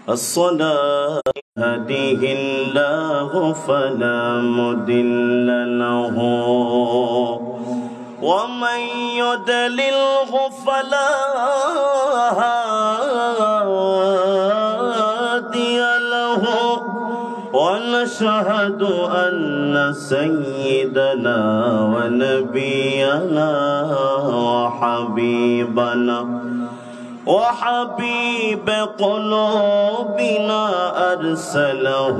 الصلاة يهده الله فلا مضل له ومن يضلله فلا هادي له ونشهد أن سيدنا ونبينا وحبيب قلوبنا أرسله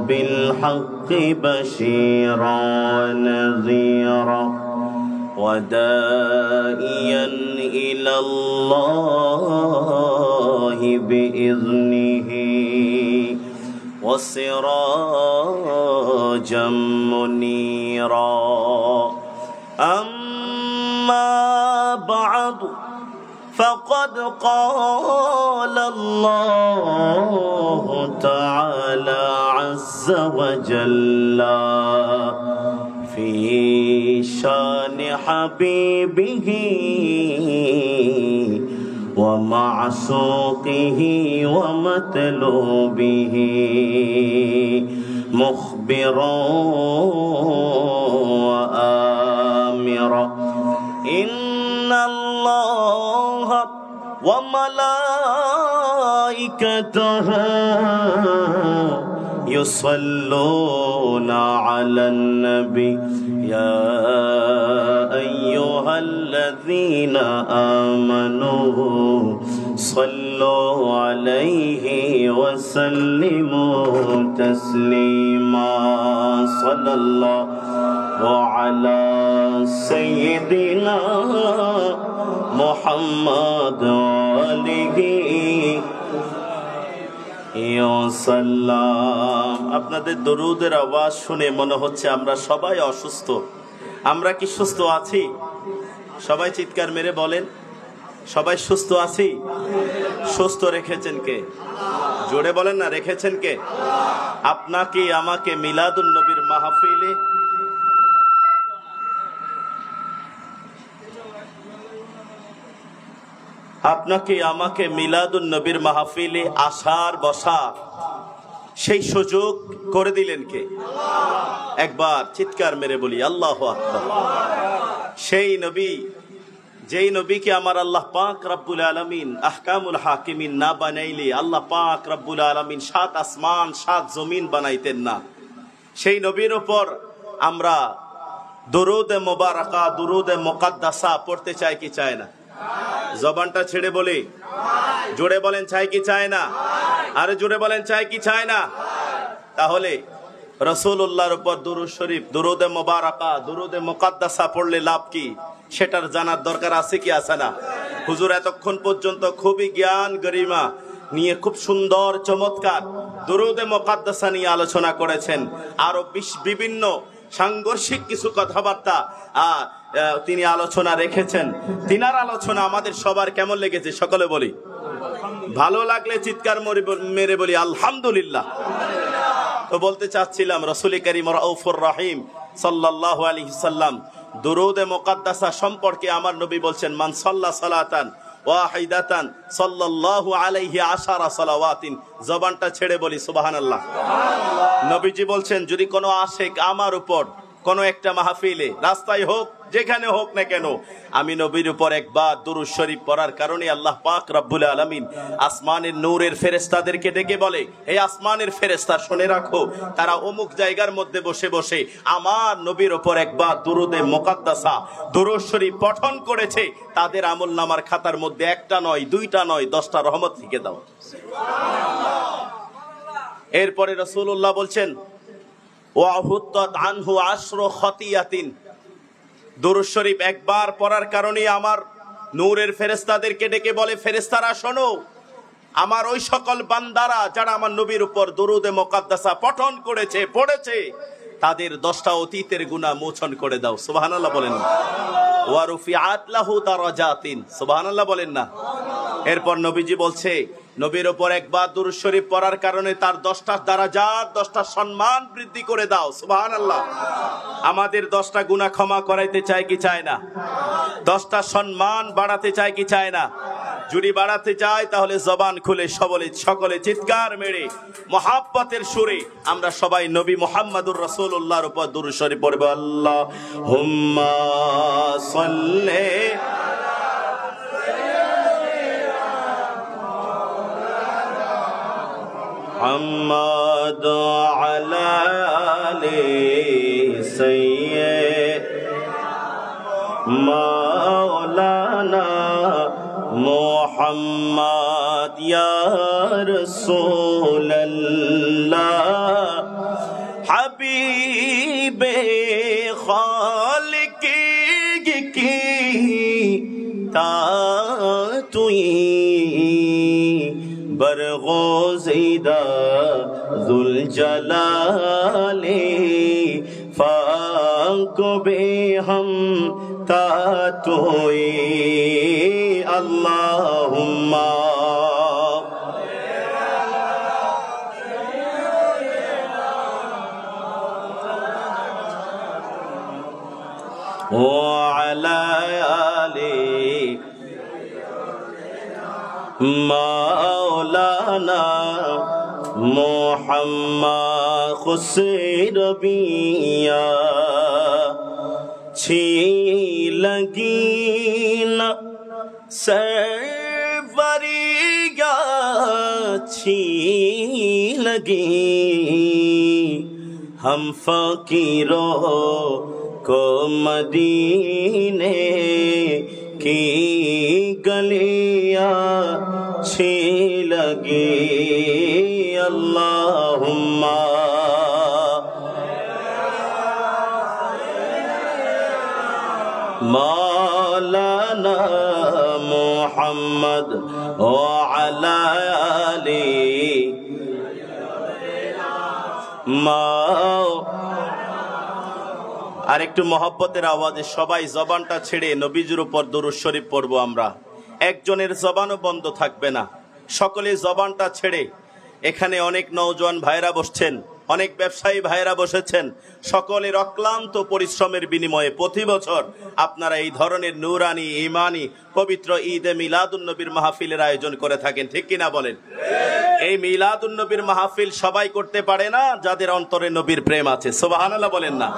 بالحق بشيرا ونذيرا وداعيا إلى الله بإذنه وسراجا منيرا أما بعد فقد قال الله تعالى عز وجل في شان حبيبه ومعشوقه ومطلوبه مخبرا وآمرا إن الله وملائكته يصلون على النبي يا أيها الذين آمنوا صلوا عليه وسلموا تسليما صلى الله على سيدنا محمد وآله সাল্লাম। আপনাদের দরুদের আওয়াজ শুনে মনে হচ্ছে আমরা সবাই অসুস্থ। আমরা কি সুস্থ আছি? সবাই চিৎকার মেরে বলেন, সবাই সুস্থ আছি? সুস্থ রেখেছেন কে? জোরে বলেন না, রেখেছেন কে? আপনাকে আমাকে মিলাদুন নবীর মাহফিলে আপনাকে আমাকে মিলাদুন নবীর মাহফিলে আসার বসা সেই সুযোগ করে দিলেন কে? একবার চিৎকার মেরে বলি আল্লাহু আকবার। সেই নবী, যেই নবীকে আমার আল্লাহ পাক রব্বুল আলামিন আহকামুল হাকিমিন না বানাইলে আল্লাহ পাক রব্বুল আলামিন ৭ আসমান ৭ জমিন বানাইতেন না। সেই নবীর উপর আমরা দুরূদে মুবারাকা দুরূদে মুকাদ্দাসা পড়তে চাই কি চাই না? জবানটা ছেড়ে বলি, জোরে বলেন চাই কি চায় না? আরে জোরে বলেন চাই কি চায় না? তাহলে রাসূলুল্লাহর উপর দুরূদ শরীফ দুরূদে মুবারাকা দুরূদে মুকাদ্দাসা পড়লে লাভ কি সেটার জানার দরকার আছে কি আছে না? হুজুর এতক্ষণ পর্যন্ত খুবই জ্ঞান গরিমা নিয়ে খুব সুন্দর চমৎকার দুরূদে মুকাদ্দাসা নিয়ে আলোচনা করেছেন। আরো বিভিন্ন সাংঘর্ষিক কিছু কথাবার্তা তিনি আলোচনা রেখেছেন। তিনার আলোচনা আমাদের সবার কেমন লেগেছে সকলে বলি? ভালো লাগলে চিৎকার মেরে বলি আলহামদুলিল্লাহ। তো বলতে চাচ্ছিলাম রাসূল করিম রাউফুর রহিম সাল্লাল্লাহু আলাইহি সাল্লাম দুরূদে মুকাদ্দাসা সম্পর্কে আমার নবী বলছেন, মান সাল্লা সালাতান ওয়াহিদাতান সাল্লাল্লাহু আলাইহি আশারা সালাওয়াতিন। জবানটা ছেড়ে বলি সুবহানাল্লাহ। নবীজি বলছেন, যদি কোনো আশিক আমার উপর কোনো একটা মাহফিলে রাস্তায় হোক যেখানে হোক না কেন আমি নবীর উপর একবার দুরূদ শরীফ পড়ার কারণে আল্লাহ পাক রব্বুল আলামিন আসমানের নূরের ফেরেশতাদেরকে ডেকে বলে, এই আসমানের ফেরেশতা শুনে রাখো, তারা অমুক জায়গার মধ্যে বসে বসে আমার নবীর উপর একবার দুরূদে মুকাদ্দাসা দুরূদ শরীফ পঠন করেছে, তাদের আমলনামার খাতার মধ্যে একটা নয় দুইটা নয় 10টা রহমত লিখে দাও। এরপরে রাসূলুল্লাহ বলছেন, ওয়াহুত্তাত আনহু আশরু খতিয়াতিন। দুরূদ শরীফ একবার পড়ার কারণে আমার নূরের ফেরেশতাদেরকে ডেকে বলে, ফেরেশতারা শোনো, আমার ওই সকল বান্দারা যারা আমার নবীর উপর দুরূদে মুকাদ্দাসা পঠন করেছে পড়েছে তাদের 10টা অতীতের গুনাহ মোচন করে দাও। সুবহানাল্লাহ বলেন না? ওয়া রুফিআত লাহু দারাজাতিন। সুবহানাল্লাহ বলেন না? এরপর নবীজি বলছে, নবীর উপর একবার দুরূদ শরীফ পড়ার কারণে তার 10টা দারাজাত 10টা সম্মান বৃদ্ধি করে দাও। সুবহানাল্লাহ। আমাদের 10টা গুনাহ ক্ষমা করাইতে চায় কি চায় না? 10টা সম্মান বাড়াতে চায় কি চায় না? যদি বাড়াতে চাই তাহলে জবান খুলে সকলে চিৎকার মেরে মহাব্বতের সুরে আমরা সবাই নবী মুহাম্মদুর রাসূলুল্লাহর উপর দুরূদ শরীফ পড়ব। আল্লাহুম্মা সাল্লি মুহাম্মাদ আলা আলি সাইয়্যিদ মাওলানা মুহাম্মদ ইয়া রাসূলুল্লাহ হাবিবে খালিক কি তা তুই বরগোজিদা যুল জালালে ফাকো বে হাম তা তুই আল্লাহুম্মা وعلى آله مولانا محمد खुशीर बिया छी लगी न सरवरिया छी लगी हम फकीरों को मदीने की गलियां अच्छी लगी अल्लाहुम्मा मौलाना मुहम्मद व अला आली আর একটু মহব্বতের আওয়াজে সবাই জবানটা ছেড়ে নবীজির উপর দরুদ শরীফ পড়বো আমরা। একজনের জবানও বন্ধ থাকবে না, সকলে জবানটা ছেড়ে। এখানে অনেক নওজোয়ান ভাইরা বসছেন, অনেক ব্যবসায়ী ভাইরা বসেছেন, সকলের অক্লান্ত পরিশ্রমের বিনিময়ে প্রতি বছর আপনারা এই ধরনের নূরানি ঈমানি পবিত্র ঈদে মিলাদুন নবীর মাহফিলের আয়োজন করে থাকেন, ঠিক কিনা বলেন? এই মিলাদুন নবীর মাহফিল সবাই করতে পারে না, যাদের অন্তরে নবীর প্রেম আছে। সুবহানাল্লাহ বলেন না?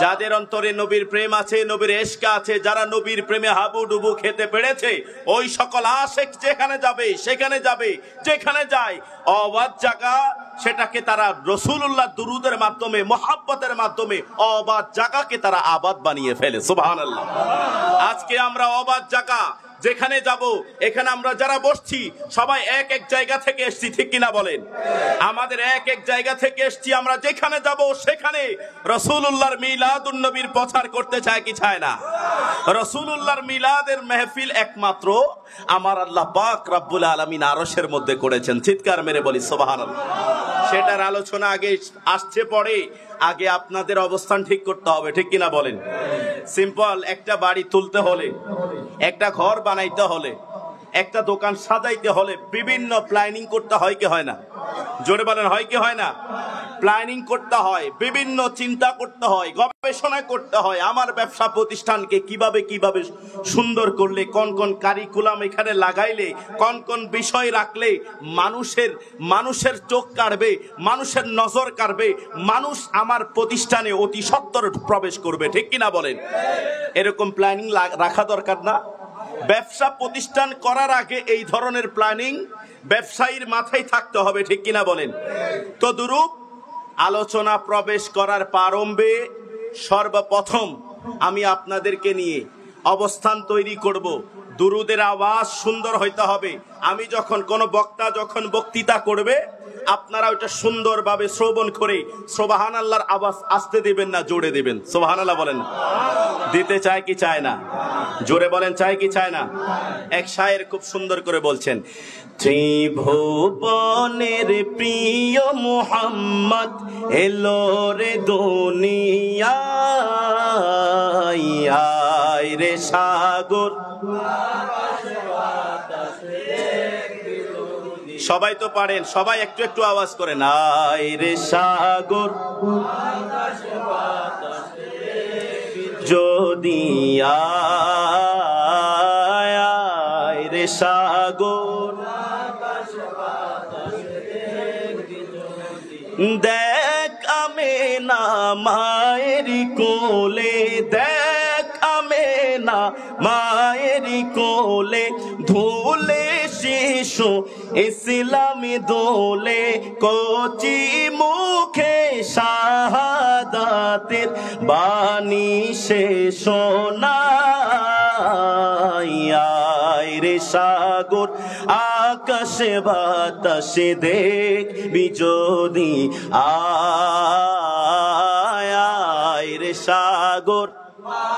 যাদের অন্তরে নবীর প্রেম আছে, নবীর ইশক আছে, যারা নবীর প্রেমে হাবুডুবু খেতে পেরেছে, ওই সকল আশিক যেখানে যাবে সেখানে যাবে, যেখানে যায় অবাধ জায়গা সেটাকে তারা রাসূলুল্লাহ দুরুদের মাধ্যমে মহব্বতের মাধ্যমে অবাধ জায়গাকে তারা আবাদ বানিয়ে ফেলে। সুবহানাল্লাহ। আজকে আমরা অবাধ জায়গা যেখানে যাব, এখানে আমরা যারা বসছি সবাই এক এক জায়গা থেকে এসেছি, ঠিক কিনা বলেন? আমাদের এক এক জায়গা থেকে এসেছি, আমরা যেখানে যাব সেখানে রাসূলুল্লাহর মিলাদুন নবীর প্রচার করতে চায় কি চায় না? রাসূলুল্লাহর মিলাদের মাহফিল একমাত্র আমার আল্লাহ পাক রব্বুল আলামিন আরশের মধ্যে করেছেন। চিৎকার মেরে বলি সুবহানাল্লাহ। সেটার আলোচনা আগে আসছে, পরে আগে আপনাদের অবস্থান ঠিক করতে হবে, ঠিক কিনা বলেন? সিম্পল, একটা বাড়ি তুলতে হলে, একটা ঘর বানাইতে হলে, একটা দোকান সাজাইতে হলে বিভিন্ন প্ল্যানিং করতে হয় কি হয় না? জোরে বলেন, হয় কি হয় না? প্ল্যানিং করতে হয়, বিভিন্ন চিন্তা করতে হয়, গবেষণা করতে হয়। আমার ব্যবসা প্রতিষ্ঠানকে কিভাবে কিভাবে সুন্দর করলে, কোন কোন কারিকুলাম এখানে লাগাইলে, কোন কোন বিষয় রাখলে মানুষের চোখ কাড়বে, মানুষের নজর কাড়বে, মানুষ আমার প্রতিষ্ঠানে অতি সত্বর প্রবেশ করবে, ঠিক কিনা বলেন? এরকম প্ল্যানিং রাখা দরকার না? ব্যবসা প্রতিষ্ঠান করার আগে এই ধরনের প্ল্যানিং ব্যবসায়ীর মাথায় থাকতে হবে, ঠিক কিনা বলেন? তো দুরূপ আলোচনা প্রবেশ করার প্রারম্ভে সর্বপ্রথম আমি আপনাদেরকে নিয়ে অবস্থান তৈরি করব। দুরুদের আওয়াজ সুন্দর হইতে হবে। আমি যখন কোনো বক্তা যখন বক্তৃতা করবে, আপনারা ওইটা সুন্দরভাবে শ্রবণ করে সুবহানাল্লাহর আওয়াজ আসতে দিবেন না, জোরে দিবেন। সুবহানাল্লাহ বলেন। দিতে চায় কি চায় না? জোরে বলেন, চায় কি চায় না? এক শায়ের খুব সুন্দর করে বলছেন, ত্রিভুবনের প্রিয় মুহাম্মদ এলো রে দুনিয়ায়, আয় রে সাগর। সবাই তো পারেন, সবাই একটু একটু আওয়াজ করেন, আয় রে সাগর যদি আয় রে সাগর দেখ আমেনা মায়ের কোলে, দেখ আমেনা মায়ের কোলে, ধুলে শিশু ইসলামী দোলে, কচি মুখে শাহাদাতের বাণী সে শোনায়। আয় রে সাগর আকাশে বাতাসে দেখবি যদি, আয় আয় রে সাগর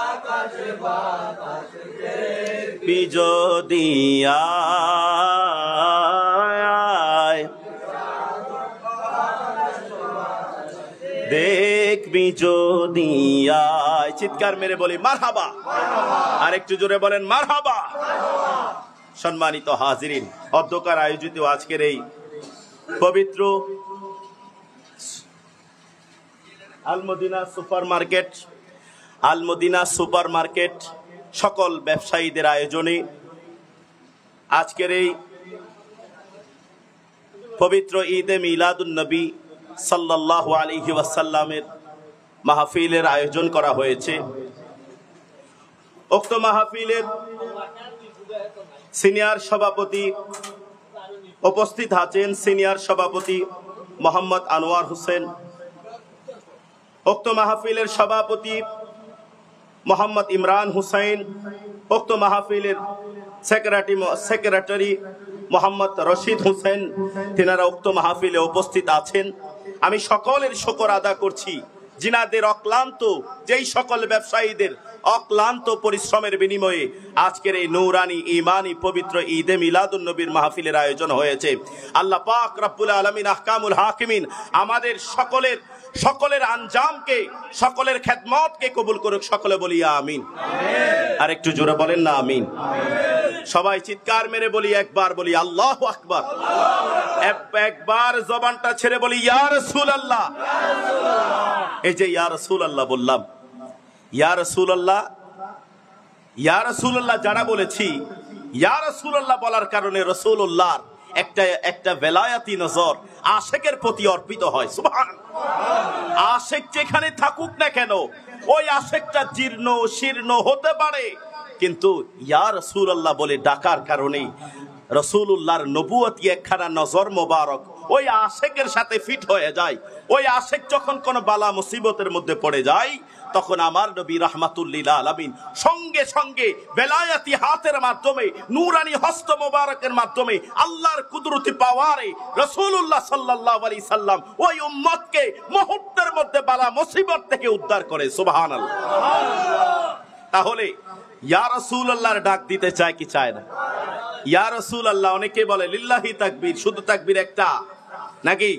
আকাশে বাতাসে দেখবি যদি, আয় দেখবি যদি, আয়। চিৎকার মেরে বলি মারহাবা, আর একটু জোরে বলেন মারহাবা। সম্মানিত হাজিরিন, অধ্যকার আয়োজিত আজকের এই পবিত্র আলমদিনা সুপার মার্কেট সকল ব্যবসায়ীদের আয়োজনে আজকের এই পবিত্র ঈদে মিলাদুন নবী সাল্লাল্লাহু আলাইহি ওয়াসাল্লামের মাহফিলের আয়োজন করা হয়েছে। উক্ত মাহফিলের সিনিয়র সভাপতি উপস্থিত আছেন, সিনিয়র সভাপতি মোহাম্মদ আনোয়ার হোসেন। উক্ত মাহফিলের সভাপতি মোহাম্মদ ইমরান হুসাইন। উক্ত মাহফিলের সেক্রেটারি মোহাম্মদ রশিদ হোসেন। তিনারা উক্ত মাহফিলে উপস্থিত আছেন। আমি সকলের শুকর আদা করছি, জিনাদের অক্লান্ত, যেই সকল ব্যবসায়ীদের অক্লান্ত পরিশ্রমের বিনিময়ে আজকের এই নূরানি ঈমানি পবিত্র ঈদে মিলাদুন নবীর মাহফিলের আয়োজন হয়েছে। আল্লাহ পাক রব্বুল আলামিন আহকামুল হাকিমিন আমাদের সকলের আঞ্জামকে, সকলের খেদমতকে কবুল করুক। সকলে বলি আমিন। আর একটু জোরে বলেন না আমিন। সবাই চিৎকার মেরে বলি, একবার বলি আল্লাহু আকবার। একবার জবানটা ছেড়ে বলি ইয়া রাসূলুল্লাহ। এই যে ইয়া রাসূলুল্লাহ বললাম, ইয়া রাসূলুল্লাহ, ইয়া রাসূলুল্লাহ যারা বলেছি, ইয়া রাসূলুল্লাহ বলার কারণে রাসূলুল্লাহর একটা বেলায়াতি নজর আশেকের প্রতি অর্পিত হয়। সুবহানাল্লাহ। আশেক যেখানে থাকুক না কেন, ওই আশেকটা জীর্ণ শীর্ণ হতে পারে, কিন্তু ইয়া রাসূলুল্লাহ বলে ডাকার কারণে রাসূলুল্লাহর নবুয়তি একখানা নজর মোবারক ওই আশেকের সাথে ফিট হয়ে যায়। ওই আশেক যখন কোন বালা মুসিবতের মধ্যে পড়ে যায়, তখন আমার নবী রাহমাতুল লিল আলামিন সঙ্গে সঙ্গে বেলায়াতি হাতের মাধ্যমে, নূরানি হস্ত মোবারকের মাধ্যমে, আল্লাহর কুদরতি পাওয়ারে রাসূলুল্লাহ সাল্লাল্লাহু আলাইহি সাল্লাম ওই উম্মতকে মুহূর্তের মধ্যে বালা মুসিবত থেকে উদ্ধার করে। সুবহানাল্লাহ। তাহলে ইয়া রাসূলুল্লাহর ডাক দিতে চায় কি চায় না? ইয়া রাসূলুল্লাহ অনেকে বলে লিল্লাহি তাকবীর, শুধু তাকবীর একটা নাকি?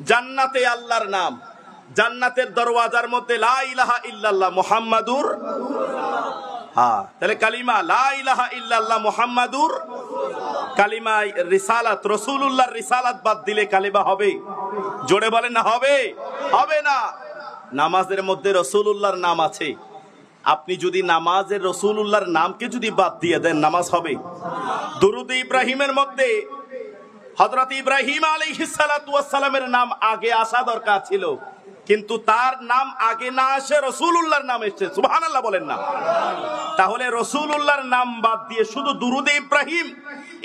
জান্নাতে আল্লাহর নাম, জান্নাতের দরওয়াজার মধ্যে লা ইলাহা ইল্লাল্লাহ মুহাম্মাদুর, হ্যাঁ, তাহলে কালিমা লা ইলাহা ইল্লাল্লাহ মুহাম্মাদুর, কালিমা রিসালাত, রাসূলুল্লাহর রিসালাত বাদ দিলে কালিমা হবে? জোরে বলেন না হবে? হবে না। নামাজের মধ্যে রাসূলুল্লাহর নাম আছে, আপনি যদি নামাজের রাসূলুল্লাহর নামকে যদি বাদ দিয়ে দেন, নামাজ হবে? দুরূদ ইব্রাহিমের মধ্যে হযরত ইব্রাহিম আলাইহিস সালাতু ওয়াস সালামের নাম আগে আসা দরকার ছিল, কিন্তু তার নাম আগে না আসে রাসূলুল্লাহর নাম এসেছে। সুবহানাল্লাহ বলেন না? তাহলে রাসূলুল্লাহর নাম বাদ দিয়ে শুধু দুরূদ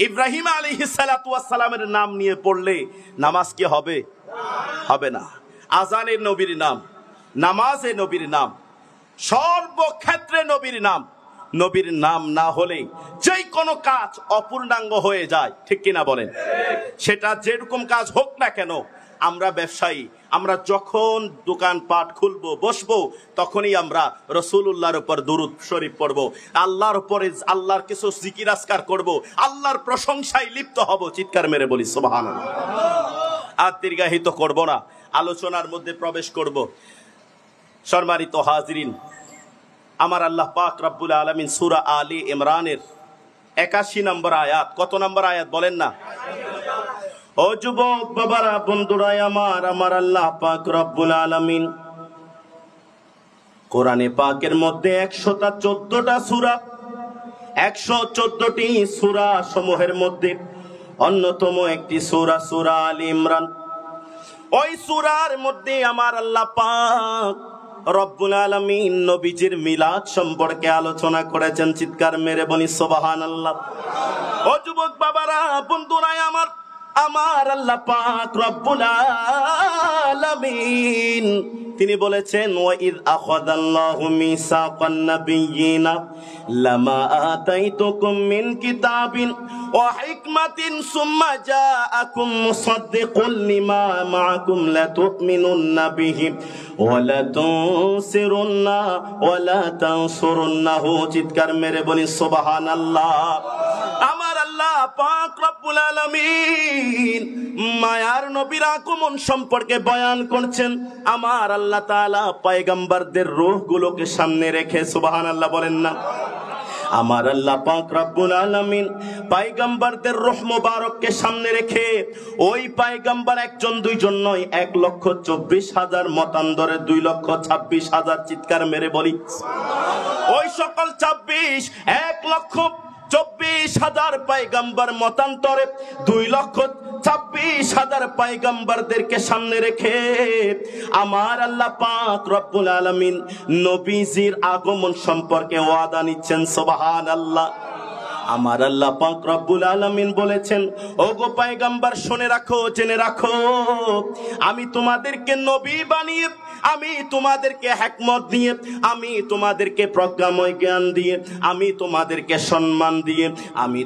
ইব্রাহিম আলাইহিস সালাতু ওয়াস সালামের নাম নিয়ে পড়লে নামাজ কি হবে? হবে না। আযানের নবীর নাম, নামাজে নবীর নাম, সর্বক্ষেত্রে নবীর নাম। নবীর নাম না হলে যেই কোনো কাজ অপূর্ণাঙ্গ হয়ে যায়, ঠিক কিনা বলেন? সেটা যেরকম কাজ হোক না কেন, আমরা ব্যবসায়ী, আমরা যখন দোকানপাট খুলবো, বসবো, তখনই আমরা রাসূলুল্লাহর উপর দুরূদ শরীফ পড়বো, আল্লাহর উপরে আল্লাহর কিছু জিকির আজকার করবো, আল্লাহর প্রশংসায় লিপ্ত হব। চিৎকার মেরে বলি সুবহানাল্লাহ। আর দীর্ঘায়িত করব না, আলোচনার মধ্যে প্রবেশ করব। সম্মানিত হাজিরিন, আমার আল্লাহ পাক রব্বুল আলামিন সূরা আলী ইমরানের 81 নম্বর আয়াত, কত নম্বর আয়াত বলেন না? ও যুবক বাবারা, বন্ধুরা আমার আল্লাহ পাক রব্বুল আলামিন কোরআনে পাকের মধ্যে 114টা সূরা, 114টি সূরা সমূহের মধ্যে অন্যতম একটি সূরা সূরা আলী ইমরান। ওই সূরার মধ্যে আমার আল্লাহ পাক রব্বুল আলামিন নবীজির মিলাদ সম্পর্কে আলোচনা করেছেন। চিৎকার মেরে বলি সুবহানাল্লাহ। ও যুবক বাবারা, বন্ধুরা আমার আল্লাহ পাক রব্বুল আলামিন তিনি বলেছেন, ওয়া ইয আখাযাল্লাহু মিসাকান নাবিয়্যিনা লামা আতাইতুকুম মিন কিতাবিন ওয়া হিকমাতিন সুম্মা জাআকুম মুসাদ্দিকুন লিমা মাআকুম লাতু'মিনুন্না বিহি ওয়া লাতুনসিরুন্না ওয়া লা তানসুরুন্নাহু। চিৎকার মেরে বলি সুবহানাল্লাহ। আমার আল্লাহ পাক রব্বুল আলামিন মায়ার নবীর আগমন সম্পর্কে বয়ান করছেন। আমার আল্লাহ তাআলা পয়গম্বরদের রূহগুলোকে সামনে রেখে, সুবহানাল্লাহ বলেন না, আমার আল্লাহ পাক রব্বুল আলামিন পয়গম্বরদের রূহ মুবারককে সামনে রেখে, ওই পয়গম্বর একজন দুইজন নয়, 1,24,000 মতান্তরে 2,26,000। চিৎকার মেরে বলি ওই সকল 1,24,000 পয়গম্বর মতান্তরে 2,26,000 পয়গম্বরদেরকে সামনে রেখে আমার আল্লাহ পাক রব্বুল আলামিন নবীজির আগমন সম্পর্কে ওয়াদা নিচ্ছেন। সুবহানাল্লাহ। আমার আল্লাহ পাক রব্বুল আলামিন বলেছেন, ওগো পয়গম্বর শুনে রাখো, জেনে রাখো, আমি তোমাদেরকে নবী বানিয়ে, আমি তোমাদেরকে হিকমত দিয়ে, আমি তোমাদেরকে প্রজ্ঞাময় জ্ঞান দিয়ে, আমি তোমাদেরকে সম্মান দিয়ে, আমি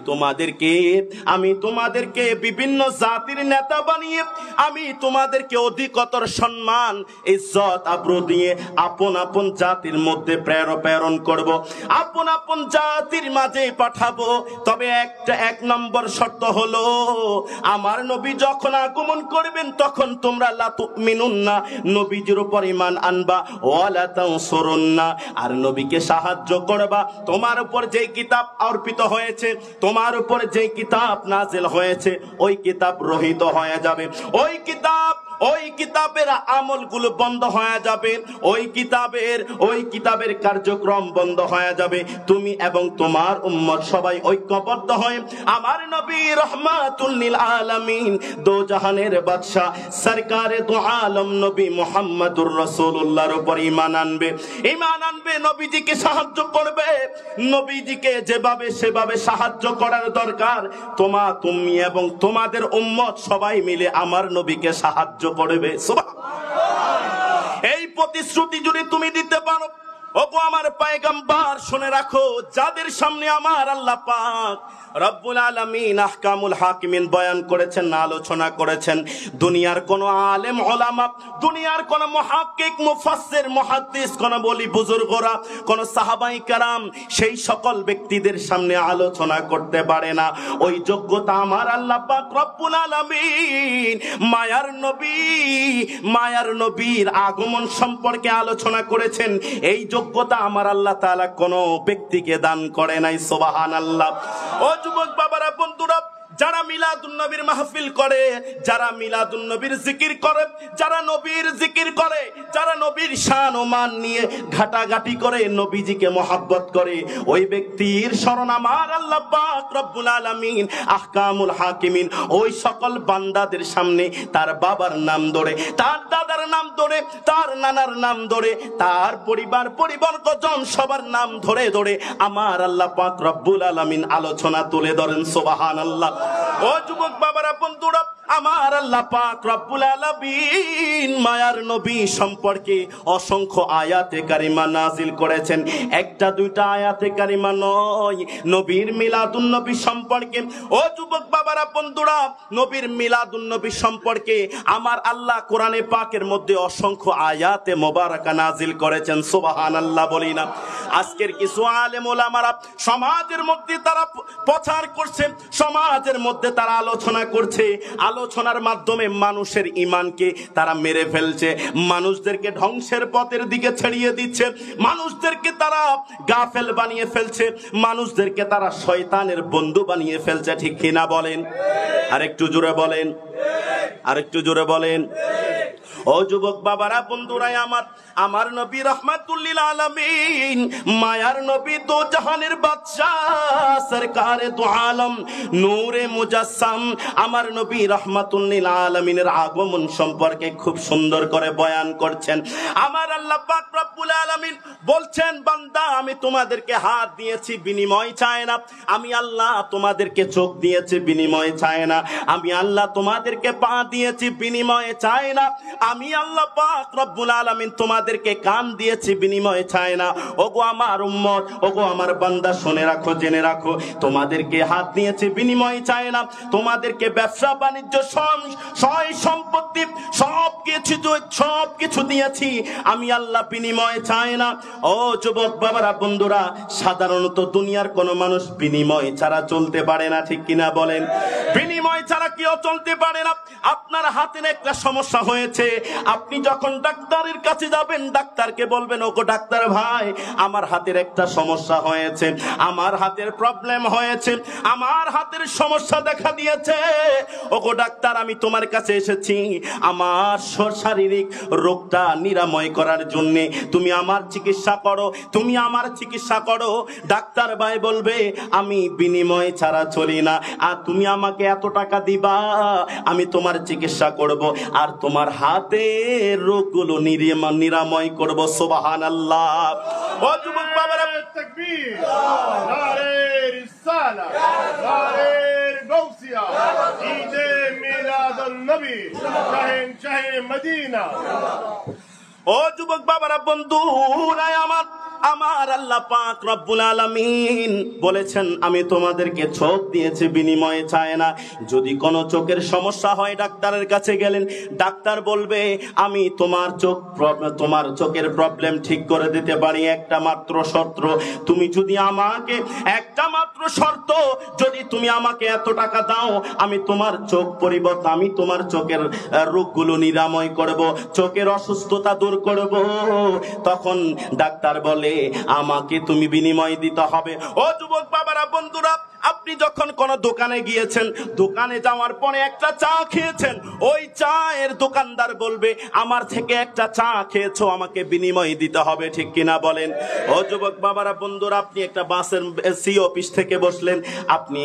তোমাদেরকে বিভিন্ন জাতির নেতা বানিয়ে, আমি তোমাদেরকে অধিকতর সম্মান ইজ্জত আবরু দিয়ে আপন আপন জাতির মধ্যে প্রেরণ করব, আপন আপন জাতির মাঝে পাঠাবো। তবে এক নম্বর শর্ত হলো, আমার নবী যখন আগমন করবেন তখন তোমরা লা তুমিনুন্না, নবীজির উপর ঈমান আনবা, ওয়া লা তানসুরুন্না, আর নবীকে সাহায্য করবা। তোমার উপর যে কিতাব অর্পিত হয়েছে, তোমার উপর যে কিতাব নাজিল হয়েছে, ওই কিতাব রহিত হয়ে যাবে, ওই কিতাবের আমলগুলো বন্ধ হয়ে যাবে, ওই কিতাবের কার্যক্রম বন্ধ হয়ে যাবে। তুমি এবং তোমার উম্মত সবাই ঐক্যবদ্ধ হয়ে আমার নবী রহমাতুল লিল আলামিন, দো জাহানের বাদশা সরকারে দো আলম নবী মুহাম্মদুর রাসূলুল্লাহর উপর ঈমান আনবে, নবীজিকে সাহায্য করবে। নবীজিকে যেভাবে সেভাবে সাহায্য করার দরকার, তুমি এবং তোমাদের উম্মত সবাই মিলে আমার নবীকে সাহায্য করবে। এই প্রতিশ্রুতি যদি তুমি দিতে পারো, ওগো আমার পয়গম্বর শুনে রাখো, যাদের সামনে আমার আল্লাহ পাক রব্বুল আলামিন আহকামুল হাকিমিন বয়ান করেছেন, আলোচনা করেছেন, দুনিয়ার কোন আলেম ওলামা, দুনিয়ার কোন মুহাক্কিক মুফাসসির মুহাদ্দিস, কোন বলি বুজুর্গরা, কোন সাহাবায়ে কেরাম সেই সকল ব্যক্তিদের সামনে আলোচনা করতে পারে না। ওই যোগ্যতা আমার আল্লাহ পাক রব্বুল আলামিন মায়ার নবীর আগমন সম্পর্কে আলোচনা করেছেন। এই যোগ্যতা আমার আল্লাহ তাআলা কোন ব্যক্তিকে দান করে নাই। সুবহানাল্লাহ। ও যুবক বাবারা, বন্ধুরা, যারা মিলাদুন নবীর মাহফিল করে, যারা মিলাদুন নবীর জিকির করে, যারা নবীর জিকির করে, যারা নবীর শান ও মান নিয়ে ঘাটাঘাটি করে, নবীজিকে মহব্বত করে, ওই ব্যক্তির স্মরণ আমার আল্লাহ পাক রব্বুল আলামিন আহকামুল হাকিমিন ওই সকল বান্দাদের সামনে তার বাবার নাম ধরে, তার দাদার নাম ধরে, তার নানার নাম ধরে, তার পরিবারজন সবার নাম ধরে ধরে আমার আল্লাহ পাক রব্বুল আলামিন আলোচনা তুলে ধরেন। সুবহানাল্লাহ। ও যুবক বাবারা, বন্ধুরা, আমার আল্লাহ পাক রব্বুল আলামিন মায়ার নবী সম্পর্কে অসংখ্য আয়াতে কারিমা নাজিল করেছেন। একটা দুইটা আয়াতে কারিমা নয়, নবীর মিলাদুন নবী সম্পর্কে, ও যুবক বাবারা, বন্ধুরা, নবীর মিলাদুন নবী সম্পর্কে আমার আল্লাহ কোরআনে পাকের মধ্যে অসংখ্য আয়াতে মোবারকা নাজিল করেছেন। সুবহানাল্লাহ বলি না। আজকের কিছু আলেম ওলামারা সমাজের মধ্যে তারা প্রচার করছে, সমাজের মধ্যে তারা আলোচনা করছে, আলোচনার মাধ্যমে মানুষের ঈমানকে তারা মেরে ফেলছে, মানুষদেরকে ধ্বংসের পথের দিকে ছড়িয়ে দিচ্ছে, মানুষদেরকে তারা গাফেল বানিয়ে ফেলছে, মানুষদেরকে তারা শয়তানের বন্ধু বানিয়ে ফেলছে। ঠিক কিনা বলেন? আরেকটু জোরে বলেন, আরেকটু জোরে বলেন। ও যুবক বাবারা, বন্ধুরাই আমার নবী রাহমাতুল লিল আলামিন, মায়ার নবী দো জাহানের বাদশাহ সরকারে দো আলম নূরে মুজাসসাম, আমার নবী রাহমাতুল লিল আলামিনের আগমন সম্পর্কে খুব সুন্দর করে বয়ান করছেন। আমার আল্লাহ পাক রব্বুল আলামিন বলছেন, বান্দা আমি তোমাদেরকে হাত দিয়েছি, বিনিময় চাই না। আমি আল্লাহ তোমাদেরকে চোখ দিয়েছি, বিনিময় চাই না। আমি আল্লাহ তোমাদেরকে পা দিয়েছি, বিনিময়ে চাই না। আমি আল্লাহ পাক রব্বুল আলামিন তোমাদেরকে কান দিয়েছি, বিনিময়ে চাই না। ওগো আমার উম্মত, ওগো আমার বান্দা, শুনে রাখো, জেনে রাখো, তোমাদেরকে হাত দিয়েছি, বিনিময় চাই না। তোমাদেরকে ব্যবসা বাণিজ্য সয় সম্পত্তি সবকিছু দিয়েছি, আমি আল্লাহ বিনিময় চাই না। ও যুবক বাবারা, বন্ধুরা, সাধারণত দুনিয়ার কোন মানুষ বিনিময় ছাড়া চলতে পারে না, ঠিক কিনা বলেন? বিনিময় ছাড়া কেউ চলতে পারে না। আপনার হাতের একটা সমস্যা হয়েছে, আপনি যখন ডাক্তারের কাছে যাবেন, ডাক্তারকে বলবেন, ওগো ডাক্তার ভাই, আমার হাতের একটা সমস্যা হয়েছে, আমার হাতের প্রবলেম হয়েছে, আমার হাতের সমস্যা দেখা দিয়েছে। ওগো ডাক্তার, আমি তোমার কাছে এসেছি আমার শারীরিক রোগটা নিরাময় করার জন্য, তুমি আমার চিকিৎসা করো, তুমি আমার চিকিৎসা করো। ডাক্তার ভাই বলবে, আমি বিনিময় ছাড়া চলি না, আর তুমি আমাকে এত টাকা দিবা, আমি তোমার চিকিৎসা করব, আর তোমার হাতের রোগগুলো নিরাময় করব। সুবহানাল্লাহ। ও যুবক বাবারা, তাকবীর, নারে রিসালা, নারে গাউসিয়া, ঈদে মিলাদুন নবী, শাহে মদিনা। ও যুবক বাবারা, বন্ধুরা আমার আল্লাহ পাক রব্বুল আলামিন বলেছেন, আমি তোমাদেরকে চোখ দিয়েছি, বিনিময়ে চায় না। যদি কোনো চোখের সমস্যা হয়, ডাক্তারের কাছে গেলেন, ডাক্তার বলবে, আমি তোমার চোখের প্রবলেম ঠিক করে দিতে পারি, একটা মাত্র শর্ত, তুমি যদি আমাকে একটা মাত্র শর্ত, যদি তুমি আমাকে এত টাকা দাও, আমি তোমার চোখ পরিবর্তন, আমি তোমার চোখের রোগগুলো নিরাময় করব, চোখের অসুস্থতা দূর করব। তখন ডাক্তার বলে, আমাকে তুমি বিনিময় দিতে হবে। ও যুবক বাবারা, বন্ধুরা, আপনি যখন কোন দোকানে গিয়েছেন, দোকানে যাওয়ার পরে একটা চা খেয়েছেন, ওই চায়ের দোকানদার বলবে, আমার থেকে একটা চা খেয়েছো, আমাকে বিনিময় দিতে হবে, ঠিক কিনা বলেন? ও যুবক বাবারা, বন্ধুরা, আপনি একটা বাসের এসি অফিস থেকে বসলেন, আপনি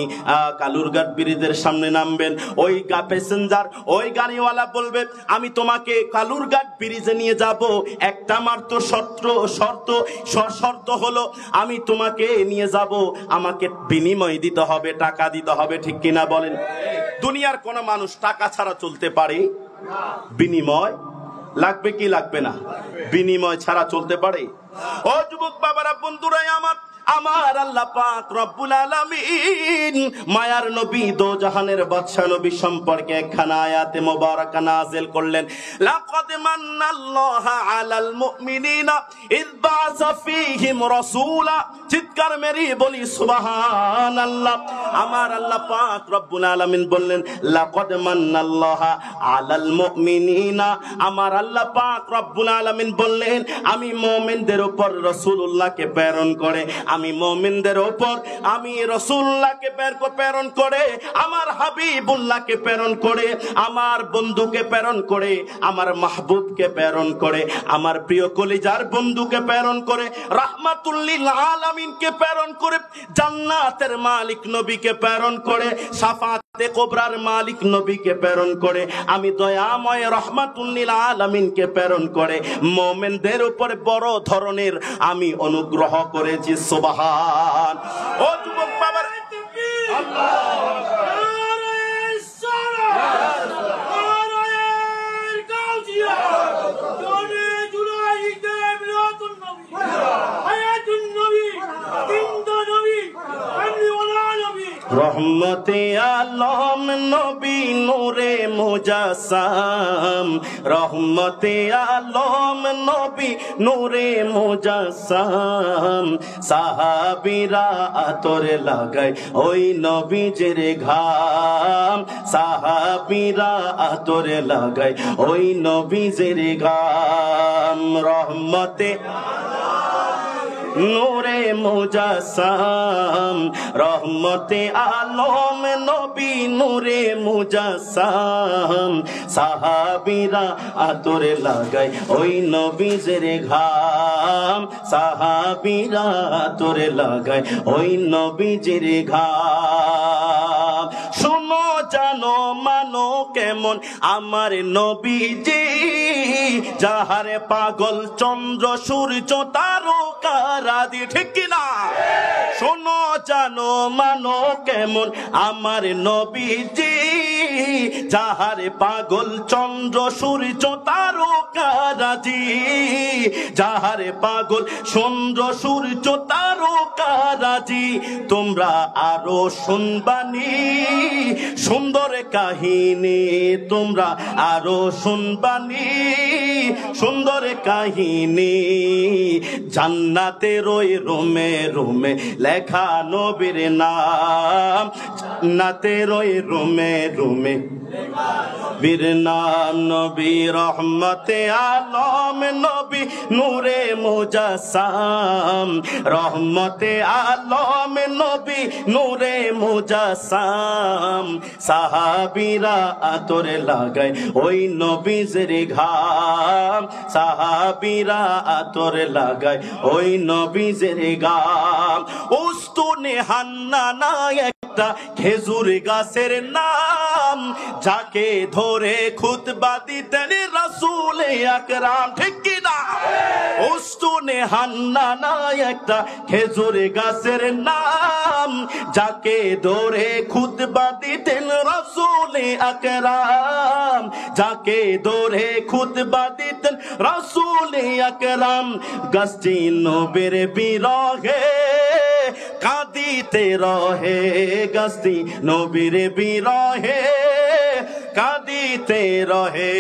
কালুরঘাট ব্রিজের সামনে নামবেন, ওই প্যাসেঞ্জার, ওই গাড়িওয়ালা বলবে, আমি তোমাকে কালুরঘাট ব্রিজে নিয়ে যাব, একটা মাত্র শর্ত হলো, আমি তোমাকে নিয়ে যাব, আমাকে বিনিময় দিতে হবে, টাকা দিতে হবে, ঠিক কিনা বলেন? দুনিয়ার কোন মানুষ টাকা ছাড়া চলতে পারে? বিনিময় লাগবে কি লাগবে না? বিনিময় ছাড়া চলতে পারে? ও যুবক বাবারা, বন্ধুরাই আমার আল্লাহ পাক রব্বুল আলামিন মায়ার নবী দো জাহানের বাদশা নবী সম্পর্কে একখানা আয়াতে মুবারাকা নাযিল করলেন। লাকাদ মান্নাল্লাহু আলাল মুমিনিনা ইয বা'সা ফীহিম রাসূলা। চিৎকার মেরে বলি সুবহানাল্লাহ। আমার আল্লাহ পাক রব্বুল আলামিন বললেন, লাকাদ মান্নাল্লাহু আলাল মুমিনিনা। আমার আল্লাহ পাক রব্বুল আলামিন বললেন, আমি মুমিনদের উপর রাসূলুল্লাহকে প্রেরণ করে, আমি মুমিনদের উপর আমি রাসূলুল্লাহকে প্রেরণ করে, আমার হাবিবুল্লাহকে প্রেরণ করে, আমার বন্ধুকে প্রেরণ করে, আমার মাহবুবকে প্রেরণ করে, আমার প্রিয় কলিজার বন্ধুকে প্রেরণ করে, রাহমাতুল লিল আলামিনকে প্রেরণ করে, জান্নাতের মালিক নবীকে প্রেরণ করে, শাফাতে কুবরার মালিক নবীকে প্রেরণ করে, আমি দয়াময় রাহমাতুল লিল আলামিনকে প্রেরণ করে মুমিনদের উপর বড় ধরনের আমি অনুগ্রহ করেছি। সুবহান। ও যুবক বাবার, আল্লাহু আকবার, নারে সালাত, নারে গাউজিয়া, জনে জুলাই দে মিলাদুন নবী, হায়াতুন নবী, জিন্দা নবী, আমলিওয়ালা নবী, রহমতে আলম নবী নূরে মুজাসসাম, রহমতে আলম নবী নূরে মুজাসসাম, সাহাবীরা আতর লাগায় ওই নবীজির ঘাম, সাহাবীরা আতর লাগায় ওই নবীজির ঘাম, রহমতে নূরে মুজাসসাম রহমতে আলম নবী নূরে মুজাসসাম সাহাবীরা আতরে লাগায় ওই নবীজের ঘাম সাহাবীরা আতরে লাগায় ওই নবীজের ঘাম শোনো জানো মানো কেমন আমার নবীজি যাহারে পাগল চন্দ্র সূর্য তারকারাদি ঠিক কিনা শোনো জানো মানো কেমন আমার নবীজি যাহারে পাগল চন্দ্র সূর্য তারকারাজি যাহারে পাগল চন্দ্র সূর্য তারকারাজি তোমরা আরো শুনবানি সুন্দর কাহিনী তোমরা আরো শুনবানি সুন্দর কাহিনী জান্নাতের ওই রুমে রুমে লেখা নবীর নাম জান্নাতের ওই রুমে রুমে বীর নাম নবী রহমতে আলম নবী নূরে মুজাসসাম রহমতে আলম নবী নূরে মুজাসসাম সাহাবীরা আতরে লাগায় ওই নবীজের ঘাম সাহাবীরা আতরে লাগায় ওই নবীজের ঘাম উস্তুনে হান্নানা একটা খেজুর গাছের নাম যাকে ধরে খুতবা দিতেন রাসূল আকরাম ঠিক কি না উস্তুনে হান্নানা একটা খেজুর গাছের নাম যাকে ধরে খুতবা দিতেন রাসূল আকরাম যাকে ধরে খুতবা দিতেন রাসূল আকরাম গাছটি নবীর বিরহে কাঁদিতে রহে গাছটি নবীর বিরহে কাঁদিতে রহে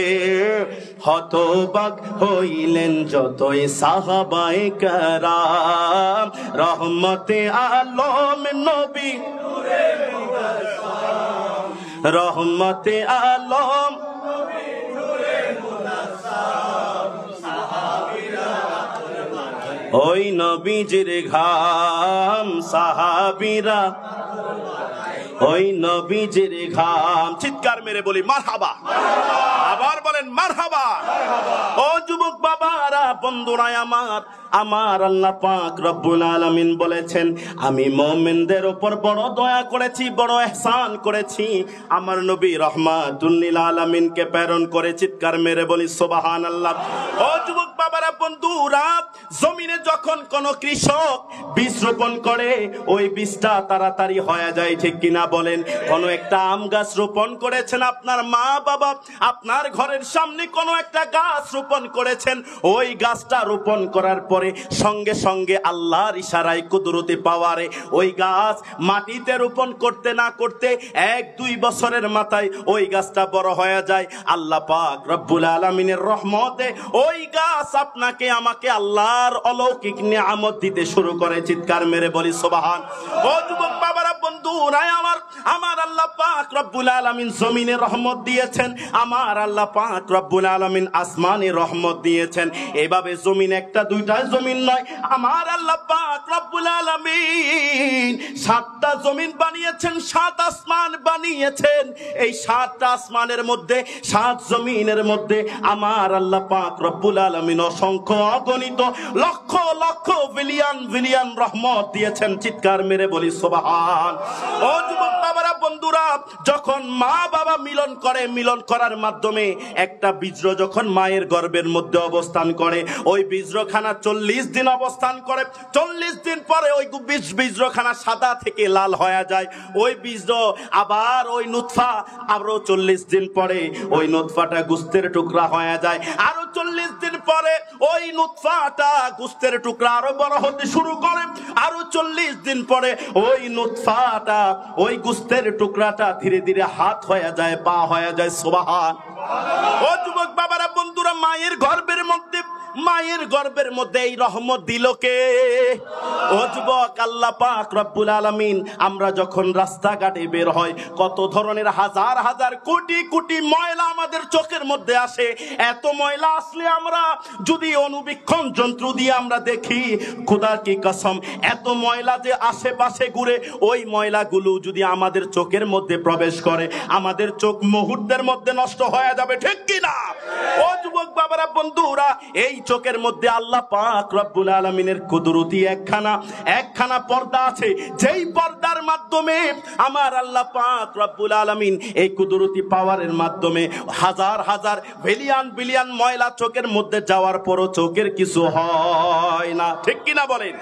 হতবাক হইলেন যতই সাহাবায়ে কেরাম রহমতে আলম নবী রহমতে আলম ওই নবীজির ঘাম সাহাবীরা ওই নবীজির ঘাম চিৎকার মেরে বলি মারহাবা আবার বলেন মারহাবা ও যুবক বাবারা বন্ধুরা আমার আল্লাহ পাক রব্বুল আলামিন বলেছেন আমি মুমিনদের উপর বড় দয়া করেছি বড় ইহসান করেছি আমার নবী রাহমাতুল লিল আলামিনকে প্রেরণ করে চিৎকার মেরে বলি সুবহানাল্লাহ ও যুবক বাবারা বন্ধুরা জমিনে যখন কোন কৃষক বীজ রোপণ করে ওই বীজটা তাড়াতাড়ি হয়ে যায় ঠিক কিনা বলেন কোন একটা আম গাছ রোপণ করেছেন আপনার মা বাবা আপনার ঘরের সামনে কোন একটা গাছ রোপণ করেছেন ওই গাছটা রোপণ করার পরে সঙ্গে সঙ্গে আল্লাহর ইশারায় কুদরতি পাওয়ারে ওই গাছ মাটিতে রোপণ করতে না করতে 1-2 বছরের মাথায় ওই গাছটা বড় হয়ে যায় আল্লাহ পাক রব্বুল আলামিনের রহমতে ওই গাছ আপনাকে আমাকে আল্লাহর অলৌকিক নিয়ামত দিতে শুরু করে চিৎকার মেরে বলি সুবহান ও যুবক বাবারা বন্ধুরা আমার আল্লাহ পাক রব্বুল আলামিন জমিনে রহমত দিয়েছেন আমার আল্লাহ পাক রব্বুল আলামিন আসমানে রহমত দিয়েছেন এভাবে জমিন একটা দুইটা জমিন নয় আমার আল্লাহ পাক রব্বুল আলামিন 7টা জমিন বানিয়েছেন 7 আসমান বানিয়েছেন এই 7টা আসমানের মধ্যে 7 জমিনের মধ্যে আমার আল্লাহ পাক রব্বুল আলামিন অসংখ্য অগণিত লক্ষ লক্ষ বিলিয়ন বিলিয়ন রহমত দিয়েছেন চিৎকার মেরে বলি সুবহান ও যুবক বাবারা বন্ধুরা যখন মা বাবা মিলন করে মিলন করার মাধ্যমে একটা বীজ যখন মায়ের গর্ভের মধ্যে অবস্থান করে ওই বীজখানা 40 দিন অবস্থান করে 40 দিন পরে ওই বীজখানা সাদা থেকে লাল হয়ে যায় ওই বীজ আবার ওই নুতফা আরো 40 দিন পরে ওই নুতফাটা গোশতের টুকরা হয়ে যায় আরো 40 দিন পরে ওই নুতফাটা গোশতের টুকরা আরো বড় হতে শুরু করে আরো 40 দিন পরে ওই নুতফাটা ওই গোশতের টুকরাটা ধীরে ধীরে হাত হয়ে যায় পা হয়ে যায় সুবহান ও যুবক বাবারা বন্ধুরা মায়ের গর্ভের মধ্যে মায়ের গর্ভের মধ্যে এই রহমত দিল কে? ও যুবক, আল্লাহ পাক রব্বুল আলামিন আমরা যখন রাস্তাঘাটে বের হয় কত ধরনের হাজার হাজার কোটি কোটি ময়লা আমাদের চোখের মধ্যে আসে। এত ময়লা আসলে আমরা যদি অনুবীক্ষণ যন্ত্র দিয়ে আমরা দেখি, খোদার কি কসম, এত ময়লা যে আশেপাশে ঘুরে, ওই ময়লাগুলো যদি আমাদের চোখের মধ্যে প্রবেশ করে আমাদের চোখ মুহূর্তের মধ্যে নষ্ট হয়ে যাবে, ঠিক কি না? ও যুবক বাবারা, বন্ধুরা, এই চোখের মধ্যে আল্লাহ পাক রব্বুল আলামিনের কুদরতি একখানা পর্দা আছে, যেই পর্দার মাধ্যমে আমার আল্লাহ পাক রব্বুল আলামিন এই কুদরতি পাওয়ারের মাধ্যমে হাজার হাজার বিলিয়ন বিলিয়ন ময়লা চোখের মধ্যে যাওয়ার পরও চোখের কিছু হয় না, ঠিক কিনা বলেন?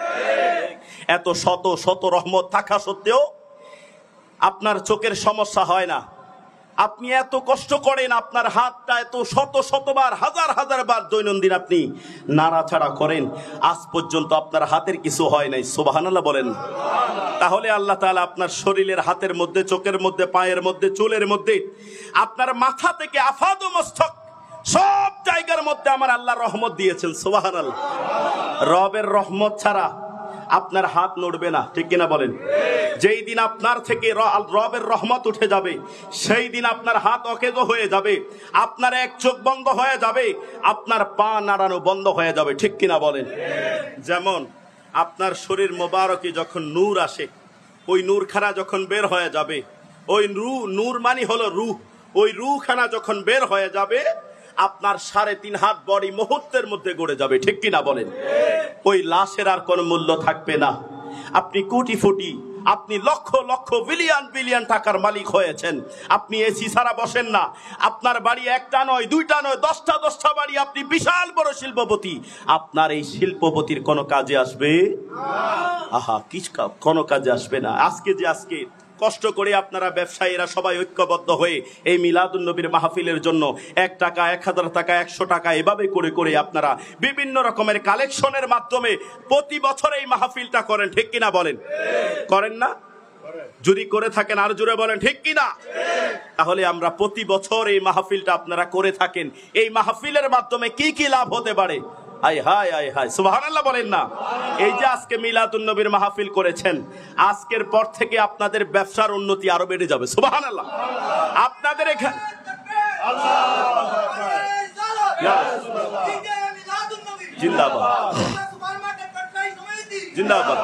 এত শত শত রহমত থাকা সত্ত্বেও আপনার চোখের সমস্যা হয় না। আপনি এত কষ্ট করেন, আপনার হাতটা এত শত শতবার হাজার হাজার বার দৈনন্দিন আপনি নাড়াচাড়া করেন, আজ পর্যন্ত আপনার হাতের কিছু হয় নাই। সুবহানাল্লাহ বলেন। তাহলে আল্লাহ তাআলা আপনার শরীরের, হাতের মধ্যে, চোখের মধ্যে, পায়ের মধ্যে, চুলের মধ্যে, আপনার মাথা থেকে আফাদ মস্তক সব জায়গার মধ্যে আমার আল্লাহ রহমত দিয়েছেন। সুবহানাল্লাহ। রবের রহমত ছাড়া আপনার হাত নড়বে না, ঠিক কিনা বলেন? যেই দিন আপনার থেকে রবের রহমত উঠে যাবে, সেই দিন আপনার হাত অকেজ হয়ে যাবে, আপনার এক চোখ বন্ধ হয়ে যাবে, আপনার পা নাড়ানো বন্ধ হয়ে যাবে, ঠিক কিনা বলেন? যেমন আপনার শরীর মোবারকে যখন নূর আসে, ওই নূরখানা যখন বের হয়ে যাবে, ওই নূর মানে হলো রূহ, ওই রূহখানা যখন বের হয়ে যাবে আপনার 3.5 হাত বডি মুহূর্তের মধ্যে গড়ে যাবে, ঠিক কিনা বলেন? ওই লাশের আর কোনো মূল্য থাকবে না। আপনি কোটি কোটি, আপনি লক্ষ লক্ষ বিলিয়ন বিলিয়ন টাকার মালিক হয়েছেন, আপনি এসি ছাড়া বসেন না, আপনার বাড়ি একটা নয়, দুইটা নয়, 10টা বাড়ি, আপনি বিশাল বড় শিল্পপতি, আপনার এই শিল্পপতির কোনো কাজে আসবে? আহা, কিছু কোনো কাজে আসবে না। আজকে কষ্ট করে আপনারা ব্যবসায়ীরা সবাই ঐক্যবদ্ধ হয়ে এই মিলাদুন নবীর মাহফিলের জন্য 1 টাকা, 1000 টাকা, 100 টাকা এভাবে করে করে আপনারা বিভিন্ন রকমের কালেকশনের মাধ্যমে প্রতি বছর এই মাহফিলটা করেন, ঠিক কিনা বলেন? করেন না? যদি করে থাকেন আর জোরে বলেন, ঠিক কিনা? তাহলে আমরা প্রতি বছর এই মাহফিলটা আপনারা করে থাকেন, এই মাহফিলের মাধ্যমে কি কি লাভ হতে পারে? হায় হায় হায় হায়, সুবহানাল্লাহ বলেন না? এই যে আজকে মিলাদুন নবীর মাহফিল করেছেন, আজকের পর থেকে আপনাদের ব্যবসার উন্নতি আরো বেড়ে যাবে। সুবহানাল্লাহ। আপনাদের এখানে জিন্দাবাদ জিন্দাবাদ।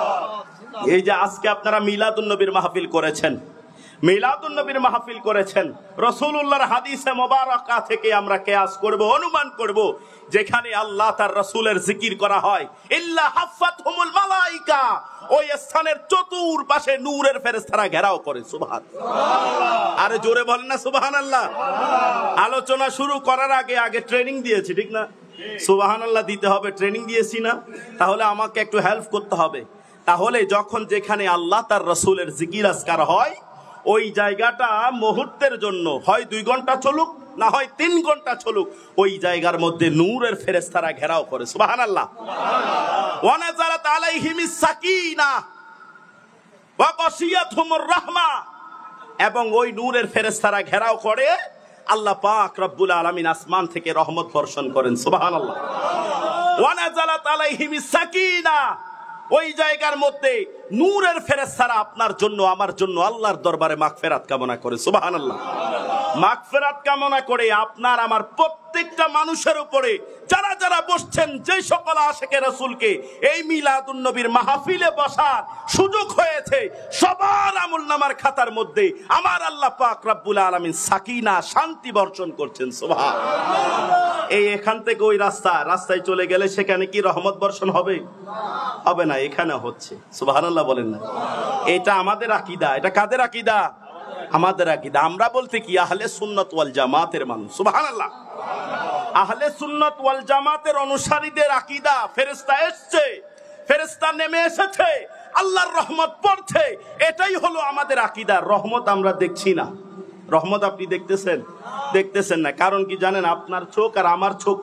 এই যে আজকে আপনারা মিলাদুন নবীর মাহফিল করেছেন, মিলাদুন নবীর মাহফিল করেছেন, রাসূলুল্লাহর হাদিসে মোবারকা থেকে আমরা কিয়াস করব, অনুমান করব, যেখানে আল্লাহ তার রাসূলের জিকির করা হয়, ইল্লা হাফাতহুমুল মালাইকা, ওই স্থানের চতুর্পাশে নূরের ফেরেশতারা ঘেরাও করে। সুবহানাল্লাহ। আরে জোরে বলেন না সুবহানাল্লাহ। আলোচনা শুরু করার আগে ট্রেনিং দিয়েছি, ঠিক না? সুবহানাল্লাহ দিতে হবে, ট্রেনিং দিয়েছি না? তাহলে আমাকে একটু হেল্প করতে হবে। তাহলে যখন যেখানে আল্লাহ তার রাসূলের জিকির আজকার হয়, ওই জায়গাটা মুহূর্তের জন্য হয় 2 ঘন্টা চলুক, না হয় 3 ঘন্টা চলুক, ওই জায়গার মধ্যে নূরের ফেরেশতারা ঘেরাও করে। সুবহানাল্লাহ। ওয়া নাযালাত আলাইহিমিস সাকিনাহ ওয়া গাশিয়াতহুমুর রাহমা, এবং ওই নূরের ফেরেশতারা ঘেরাও করে, আল্লাহ পাক রব্বুল আলামিন আসমান থেকে রহমত বর্ষণ করেন। সুবহানাল্লাহ। ওয়া নাযালাত আলাইহিমিস সাকিনাহ, ওই জায়গার মধ্যে নূরের ফেরেশতারা আপনার জন্য, আমার জন্য আল্লাহর দরবারে মাগফিরাত কামনা করে। সুবহানাল্লাহ। মাগফিরাত কামনা করে আপনার আমার প্রত্যেকটা মানুষের উপরে, যারা যারা বসছেন, যে সকল আশিকে রাসূলকে এই মিলাদুন নবীর মাহফিলে বসার সুযোগ হয়েছে, সবার আমলনামার খাতার মধ্যে আমার আল্লাহ পাক রব্বুল আলামিন সাকিনা, শান্তি বর্ষণ করছেন। সুবহানাল্লাহ। এই এখান থেকে ওই রাস্তায় চলে গেলে সেখানে কি রহমত বর্ষণ হবে? হবে না, এখানে হচ্ছে। সুবহানাল্লাহ বলেন না? এটা আমাদের আকীদা। এটা কাদের আকীদা? আমাদের আকীদা। আমরা বলতে কি আহলে সুন্নাত ওয়াল জামাতের মানুষ। সুবহানাল্লাহ। আহলে সুন্নাত ওয়াল জামাতের অনুসারীদের আকীদা, ফেরেশতা এসেছে, ফেরেশতা নেমে এসেছে, আল্লাহর রহমত পড়ছে, এটাই হলো আমাদের আকীদা। রহমত আমরা দেখছি না। রহমত আপনি দেখতেছেন না। কারণ কি জানেন? আপনার চোখ আর আমার চোখ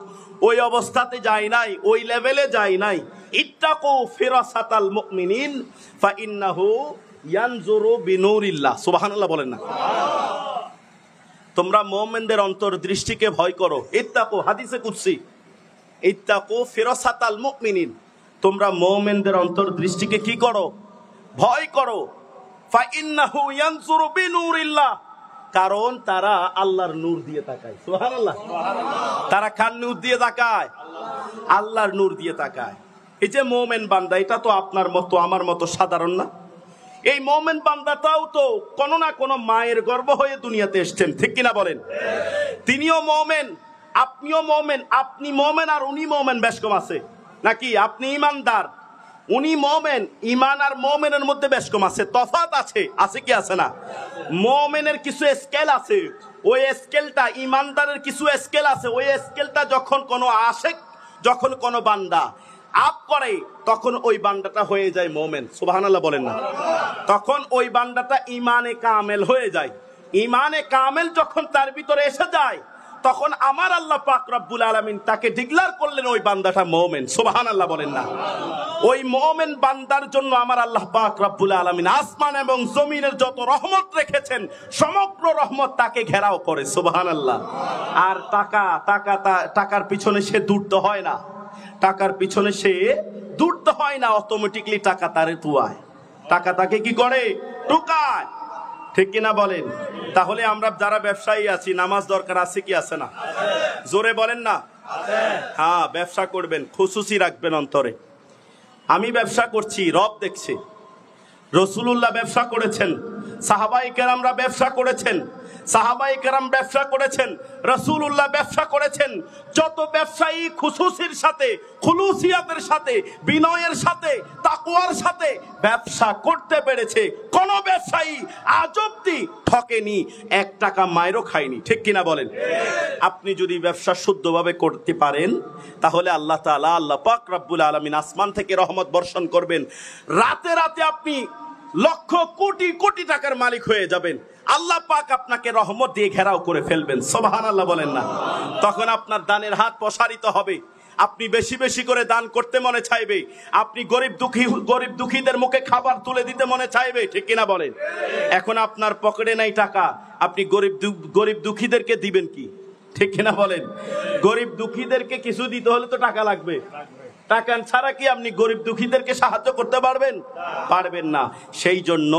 ওই অবস্থাতে যায় নাই, ওই লেভেলে যায় নাই। ইত্তাকু ফিরাসাতাল মুমিনিন ফা ইন্নাহু ইয়ানজুরু বিনুরিল্লাহ। সুবহানাল্লাহ বলেন না? তোমরা মুমিনদের অন্তর্দৃষ্টিকে ভয় করো। ইত্তাকু, হাদিসে কুদসি, ইত্তাকু ফিরাসাতাল মুমিনিন, তোমরা মুমিনদের অন্তর্দৃষ্টিকে কি করো? ভয় করো। ফাইন্নাহু ইয়ানজুরু বিনুরিল্লাহ, কারণ তারা আল্লাহর নূর দিয়ে তাকায়। সুবহানাল্লাহ। তারা কার নূর দিয়ে তাকায়? আল্লাহর নূর দিয়ে তাকায়। এই যে মুমিন বান্দা, এটা তো আপনার মতো আমার মতো সাধারণ না। এই মুমিন বান্দাটাও তো কোনো না কোনো মায়ের গর্ভ হয়ে দুনিয়াতে এসেছেন, ঠিক কিনা বলেন? তিনিও মুমিন, আপনিও মুমিন। আপনি মুমিন আর উনি মুমিন, বেশ কম আছে নাকি? আপনি ঈমানদার, উনি মুমিন। ঈমান আর মুমিনের মধ্যে বেশ কম আছে, তফাৎ আছে। আছে কি আছে না? মুমিনের কিছু স্কেল আছে, ওই স্কেলটা, ঈমানদারের কিছু স্কেল আছে, ওই স্কেলটা যখন কোনো আশিক, যখন কোনো বান্দা আপ করে, তখন ওই বান্দাটা হয়ে যায় মুমিন। সুবহানাল্লাহ বলেন না? তখন ওই বান্দাটা ঈমানে কামেল হয়ে যায়। ঈমানে কামেল যখন তার ভিতরে এসে যায়, তখন আমার আল্লাহ পাক রব্বুল আলামিন তাকে ডিক্লেয়ার করলেন ওই বান্দাটা মুমিন। সুবহানাল্লাহ বলেন না? ওই মুমিন বান্দার জন্য আমার আল্লাহ পাক রব্বুল আলামিন আসমান এবং জমিনের যত রহমত রেখেছেন, সমগ্র রহমত তাকে ঘেরাও করে। সুবহানাল্লাহ। আর টাকার পিছনে সে দৌড়তে হয় না, টাকার পিছনে সে দৌড়তে হয় না, অটোমেটিকলি টাকা তারে তুয়ায়, টাকা তাকে কি করে? টুকায়। ঠিক কিনা বলেন? তাহলে আমরা যারা ব্যবসায়ী আছি, নামাজ দরকার আছে কি আছে না? জোরে বলেন না? হ্যাঁ, ব্যবসা করবেন, খুশুসি রাখবেন অন্তরে। আমি ব্যবসা করছি, রব দেখছে। রাসূলুল্লাহ ব্যবসা করেছেন, সাহাবায়ে কেরামরা ব্যবসা করেছেন, সাহাবায়ে কেরাম ব্যবসা করেছেন, রাসূলুল্লাহ ব্যবসা করেছেন। যত ব্যবসায়ী খুশুসির সাথে, খুলুসিয়াতের সাথে, বিনয়ের সাথে, তাকওয়ার সাথে ব্যবসা করতে পেরেছে, কোন ব্যবসায়ী আজ অব্দি ঠকেনি, 1 টাকা মাইরও খায়নি। ঠিক কিনা বলেন? আপনি যদি ব্যবসা শুদ্ধভাবে করতে পারেন, তাহলে আল্লাহ তাআলা, আল্লাহ পাক রব্বুল আলামিন আসমান থেকে রহমত বর্ষণ করবেন। রাতে রাতে আপনি লক্ষ কোটি কোটি টাকার মালিক হয়ে যাবেন। আল্লাহ পাক আপনাকে রহমত দিয়ে ঘেরাও করে ফেলবেন। সুবহানাল্লাহ বলেন না? তখন আপনার দানের হাত প্রসারিত হবে, আপনি বেশি বেশি করে দান করতে মনে চাইবে, আপনি গরিব দুঃখীদের মুখে খাবার তুলে দিতে মনে চাইবে। ঠিক কিনা বলেন? এখন আপনার পকেটে নাই টাকা, আপনি গরিব দুঃখীদেরকে দিবেন কি? ঠিক কিনা বলেন? গরিব দুঃখীদেরকে কিছু দিতে হলে তো টাকা লাগবে। টাকা ছাড়া কি আপনি গরিব দুঃখীদেরকে সাহায্য করতে পারবেন? পারবেন না। সেই জন্য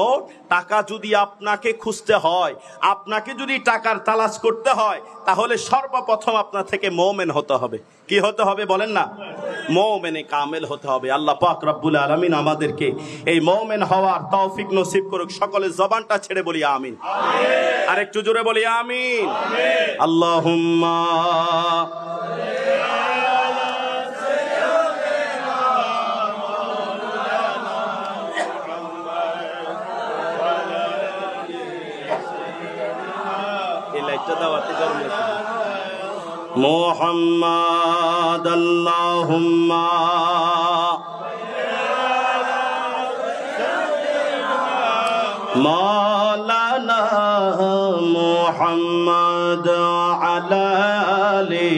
টাকা যদি আপনাকে খুঁজতে হয়, আপনাকে যদি টাকার তালাশ করতে হয়, তাহলে সর্বপ্রথম আপনার থেকে মুমিন হতে হবে। কি হতে হবে বলেন না? মুমিনে কামেল হতে হবে। আল্লাহ পাক রব্বুল আলামিন আমাদেরকে এই মুমিন হওয়ার তৌফিক নসিব করুক। সকলে জবানটা ছেড়ে বলি আমিন। আর একটু জোরে বলি আমিন। আল্লাহুম্মা মুহাম্মাদ আল্লাহুম্মা মাওলানা মুহাম্মাদ আলা আলি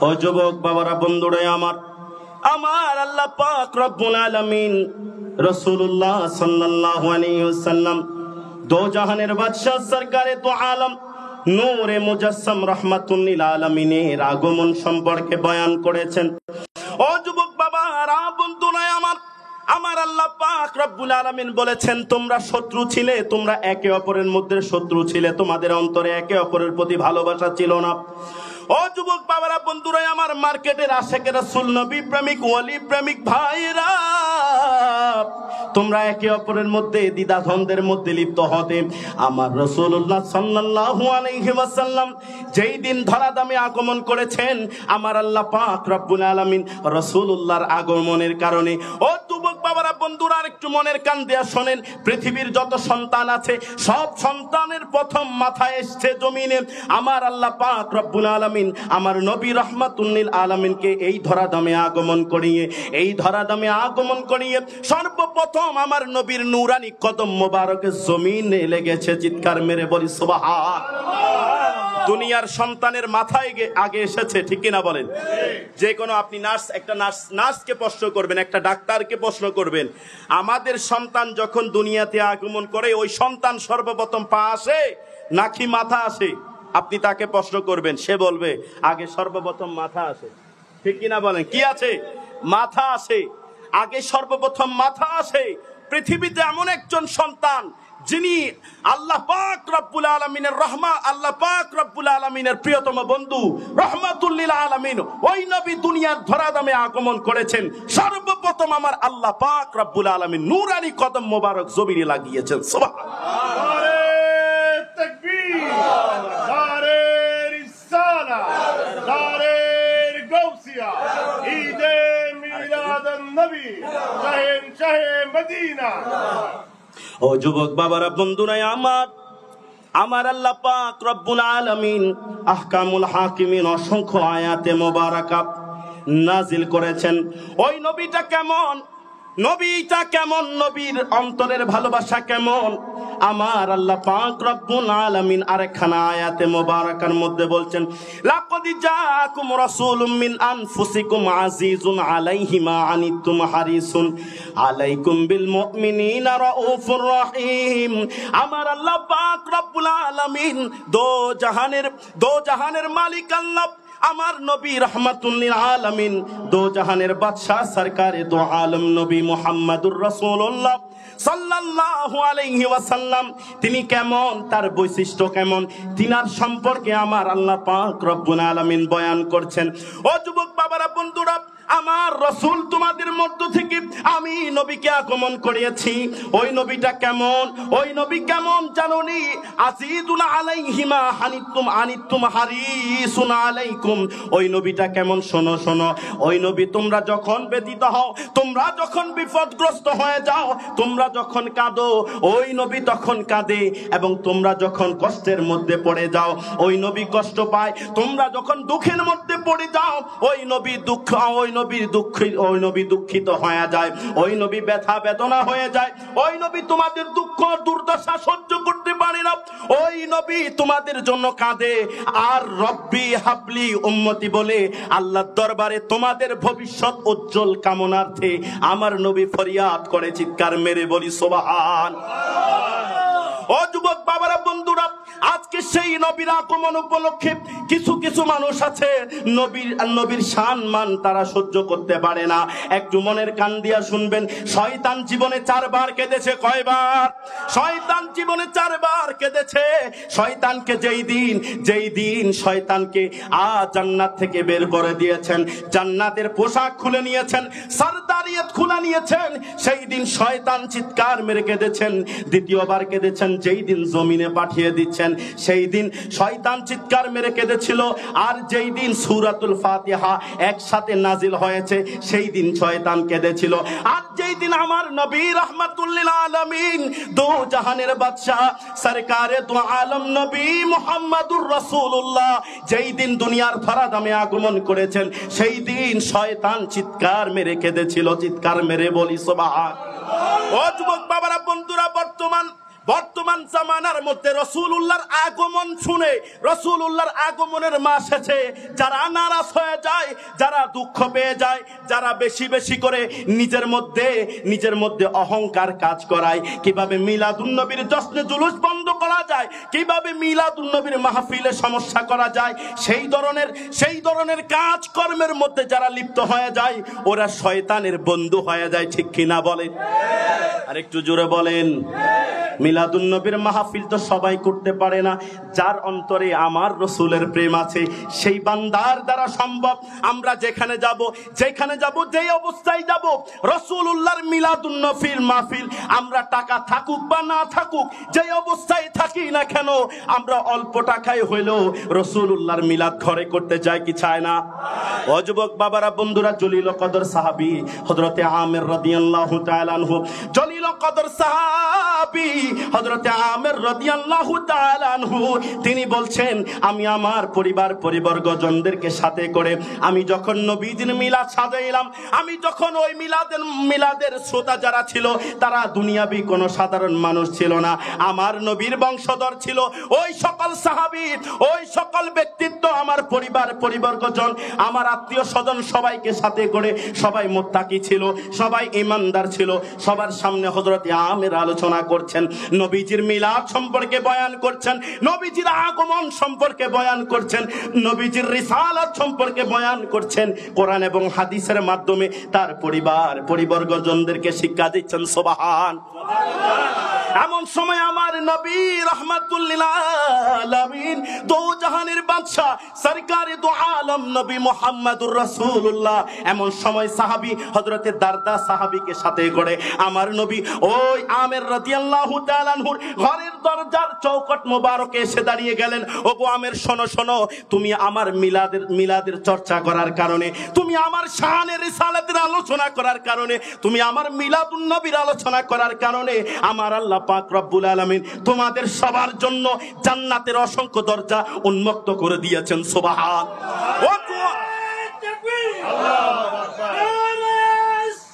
ও যুবক বাবারা, বন্ধুরা আমার আল্লাহ পাক রব্বুল আলামিন রাসূলুল্লাহ সাল্লাল্লাহু আলাইহি ওয়াসাল্লাম দো জাহানের বাদশা সরকারে তো আলম নূরে মুজাসসাম রাহমাতুল লিল আলামিনের আগমন সম্পর্কে বয়ান করেছেন। ও যুবক বাবারা, বন্ধুরা আমার আল্লাহ পাক রব্বুল আলামিন বলেছেন, তোমরা শত্রু ছিলে, তোমরা একে অপরের মধ্যে শত্রু ছিলে, তোমাদের অন্তরে একে অপরের প্রতি ভালোবাসা ছিল না। ও যুবক বাবারা, বন্ধুরা আমার, মার্কেটের আশেকের রাসূল নবী প্রেমিক ওলি প্রেমিক ভাইরা, তোমরা একে অপরের মধ্যে দ্বিধাদ্বন্দ্বের মধ্যে লিপ্ত হতে আমার রাসূলুল্লাহ সাল্লাল্লাহু আলাইহি ওয়াসাল্লাম যেই দিন ধরাধামে আগমন করেছেন, আমার আল্লাহ পাক রব্বুল আলামিন রাসূলুল্লাহর আগমনের কারণে, ও যুবক বাবারা বন্ধুরা একটু মনের কান দিয়ে শোনেন, পৃথিবীর যত সন্তান আছে সব সন্তানের প্রথম মাথায় এসছে জমিনে আমার আল্লাহ পাক রব্বুল আলামিন আমার নবী রাহমাতুল লিল আলামিনকে এই ধরাধামে আগমন করিয়ে সর্বপ্রথম আমার নবীর নূরানি কদম মোবারকে জমিনে লেগেছে। চিৎকার মেরে বলি সুবহান। দুনিয়ার সন্তানের মাথায় আগে এসেছে, ঠিক কিনা বলেন? যে কোনো আপনি একটা নার্সকে প্রশ্ন করবেন, একটা ডাক্তারকে প্রশ্ন করবেন, আমাদের সন্তান যখন দুনিয়াতে আগমন করে ওই সন্তান সর্বপ্রথম পা আসে নাকি মাথা আসে? আপনি তাকে প্রশ্ন করবেন, সে বলবে আগে সর্বপ্রথম মাথা আসে, ঠিক কিনা বলেন? কি আছে? মাথা আসে, আগে সর্বপ্রথম মাথা আসে। পৃথিবীতে এমন একজন সন্তান যিনি আল্লাহ পাক রব্বুল আলামিনের আল্লাহ পাক রব্বুল আলামিনের প্রিয়তম বন্ধু রহমাতুল লিল আলামিন, ওই নবী দুনিয়ার ধরাধামে আগমন করেছেন। সর্বপ্রথম আমার আল্লাহ পাক রব্বুল আলামিন নূরানি কদম মোবারক জমিনে লাগিয়েছেন। সুবহানাল্লাহ। ও যুবক বাবারা, বন্ধুরা আমার আল্লাহ পাক রব্বুল আলামিন আহকামুল হাকিমিন অসংখ্য আয়াতে মোবারকা নাজিল করেছেন। ওই নবীটা কেমন, নবীর অন্তরের ভালোবাসা কেমন, আমার আল্লাহ পাক রব্বুল আলামিন আরেকখানা আয়াতে মোবারকার মধ্যে বলছেন, লাকাদ জাআকুম রাসূলুম মিন আনফুসিকুম আজিজুন আলাইহি মা আনিতুম হারিসুন আলাইকুম বিল মুমিনিনা রাউফুর রহিম। আমার আল্লাহ পাক রব্বুল আলামিন দো জাহানের মালিক আল্লাহ, আমার নবী রাহমাতুল লিল আলামিন, দো জাহানের বাদশা সরকারে দো আলম নবী মুহাম্মদুর রাসূলুল্লাহ সাল্লাল্লাহু আলাইহি ওয়াসাল্লাম, তিনি কেমন, তার বৈশিষ্ট্য কেমন, তিনার সম্পর্কে আমার আল্লাহ পাক রব্বুল আলামিন বয়ান করছেন। ও যুবক বাবারা, বন্ধুরা, আমার রাসূল তোমাদের মধ্য থেকে আমি নবীকে আগমন করিয়েছি। ওই নবীটা কেমন, ওই নবী কেমন জানোনি? আজিদুন আলাইহি মা আনিতুম হারিসুন আলাইকুম। ওই নবীটা কেমন শোনো। ওই নবী তোমরা যখন ব্যথিত হও, তোমরা যখন বিপদগ্রস্ত হয়ে যাও, তোমরা যখন কাঁদো, ওই নবী তখন কাঁদে। এবং তোমরা যখন কষ্টের মধ্যে পড়ে যাও, ওই নবী কষ্ট পায়। তোমরা যখন দুঃখের মধ্যে পড়ে যাও, ওই নবী দুঃখিত হয়ে যায়, ওই নবী ব্যথা বেদনা হয়ে যায়, ওই নবী তোমাদের দুঃখ দুর্দশা সহ্য করতে পারে না, ওই নবী তোমাদের জন্য কাঁদে। আর রব্বি হাবলি উম্মতি বলে আল্লাহর দরবারে তোমাদের ভবিষ্যৎ উজ্জ্বল কামনার্থে আমার নবী ফরিয়াদ করে, চিৎকার মেরে বলি সুবহানাল্লাহ। ও যুবক বাবারা, বন্ধুরা, আজকে সেই নবীর আগমন উপলক্ষে কিছু মানুষ আছে নবীর সম্মান তারা সহ্য করতে পারে না। একটু মনের কান দিয়া শুনবেন, শয়তান জীবনে 4 বার কেঁদেছে। কয়বার? শয়তান জীবনে 4 বার কেঁদেছে। শয়তানকে যেই দিন শয়তানকে জান্নাত থেকে বের করে দিয়েছেন, জান্নাতের পোশাক খুলে নিয়েছেন, সরদারিয়ত খুলে নিয়েছেন, সেই দিন শয়তান চিৎকার মেরে কেঁদেছেন। দ্বিতীয়বার কেঁদেছেন যেই দিন জমিনে পাঠিয়ে দিচ্ছেন, সেই দিন শয়তান চিৎকার মেরে কেঁদেছিল। আর যেই দিন সূরাতুল ফাতিহা একসাথে নাজিল হয়েছে, সেই দিন শয়তান কেঁদেছিল। আর যেই দিন আমার নবী রাহমাতুল লিল আলামিন, দো জাহানের বাদশা সরকারে দো আলম নবী মুহাম্মদুর রাসূলুল্লাহ যেই দিন দুনিয়ার ধরাধামে আগমন করেছেন, সেই দিন শয়তান চিৎকার মেরে কেঁদেছিল। চিৎকার মেরে বলি সুবহানাল্লাহ। ও যুবক বাবারা, বন্ধুরা, বর্তমান জামানার মধ্যে রাসূলুল্লাহর আগমন শুনে, রাসূলুল্লাহর আগমনের মাস এসেছে, যারা নারাজ হয়ে যায়, যারা দুঃখ পেয়ে যায়, যারা বেশি করে নিজের মধ্যে অহংকার কাজ করায়, কিভাবে মিলাদুন নবীর জশ্নে জুলুস বন্ধ করা যায়, কিভাবে মিলাদুন নবীর মাহফিলে সমস্যা করা যায়, সেই ধরনের কাজকর্মের মধ্যে যারা লিপ্ত হয়ে যায়, ওরা শয়তানের বন্ধু হয়ে যায়। ঠিক কিনা বলেন? আর একটু জোরে বলেন। মিলাদুন নবীর মাহফিল তো সবাই করতে পারে না। যার অন্তরে আমার রাসূলের প্রেম আছে, সেই বান্দার দ্বারা সম্ভব। আমরা যেখানে যাব, যেই অবস্থায় যাব, রাসূলুল্লাহর মিলাদুন নবীর মাহফিল, আমরা টাকা থাকুক বা না থাকুক, যেই অবস্থায় থাকি না কেন, আমরা অল্প টাকায় হইলেও রাসূলুল্লাহর মিলাদ ঘরে করতে চাই কি চায় না? ও যুবক বাবারা, বন্ধুরা, জলিল কদর সাহাবী হযরতে আমির রাদিয়াল্লাহু তাআলা আনহু, জলিল কদর সাহাবী হযরত আমির রাদিয়াল্লাহু তাআলা আনহু তিনি বলছেন, আমি আমার পরিবারজনদেরকে সাথে করে আমি যখন নবীজির মিলাদ সাজাইলাম, আমি যখন ওই মিলাদের শ্রোতা যারা ছিল তারা দুনিয়াবি কোনো সাধারণ মানুষ ছিল না, আমার নবীর বংশধর ছিল। ওই সকল সাহাবী, ওই সকল ব্যক্তিত্ব, আমার পরিবারজন, আমার আত্মীয় স্বজন সবাইকে সাথে করে, সবাই মুত্তাকি ছিল, সবাই ঈমানদার ছিল। সবার সামনে হযরত আমির আলোচনা করছেন, নবীজির মিলাদ সম্পর্কে বয়ান করছেন, নবীজির আগমন সম্পর্কে বয়ান করছেন, নবীজির রিসালাত সম্পর্কে বয়ান করছেন, কোরআন এবং হাদিসের মাধ্যমে তার পরিবারজনদেরকে শিক্ষা দিচ্ছেন। সুবহানাল্লাহ। এমন সময় আমার নবী রাহমাতুল লিল আলামিন, দো জাহানের বাদশা, সরকারে দো আলম নবী মুহাম্মদুর রাসূলুল্লাহ, এমন সময় সাহাবী হযরতে দারদা সাহাবীকে সাথে করে আমার নবী ওই আমির রাদিয়াল্লাহু তাআলা আনহুর ঘরের দরজার চৌকাঠ মোবারকে এসে দাঁড়িয়ে গেলেন। ওগো আমির, শোনো শোনো, তুমি আমার মিলাদের চর্চা করার কারণে, তুমি আমার শানের রিসালাতের আলোচনা করার কারণে, তুমি আমার মিলাদুন নবীর আলোচনা করার কারণে আমার আল্লাহ পাক রব্বুল আলামিন তোমাদের সবার জন্য জান্নাতের অসংখ্য দরজা উন্মুক্ত করে দিয়েছেন। সুবহানাল্লাহ। তাকবীর, আল্লাহু আকবার, নারে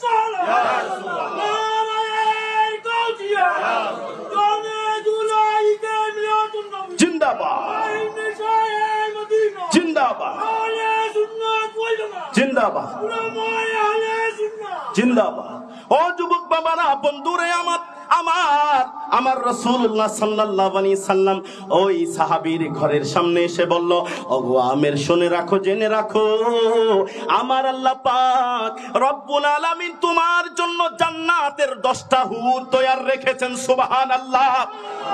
সালাত, নারে গাউজিয়া, জিন্দাবাদ, জিন্দাবাদ, জিন্দাবাদ, জিন্দাবাদ। ও যুবক বাবারা, বন্ধুরে আমার রাসূলুল্লাহ সাল্লাল্লাহু আলাইহি সাল্লাম ওই সাহাবীর ঘরের সামনে এসে বলল, ওগো আমির, শুনে রাখো, জেনে রাখো, আমার আল্লাহ পাক রব্বুল আলামিন তোমার জন্য জান্নাতের 10টা হুর তৈয়ার রেখেছেন। সুবহানাল্লাহ।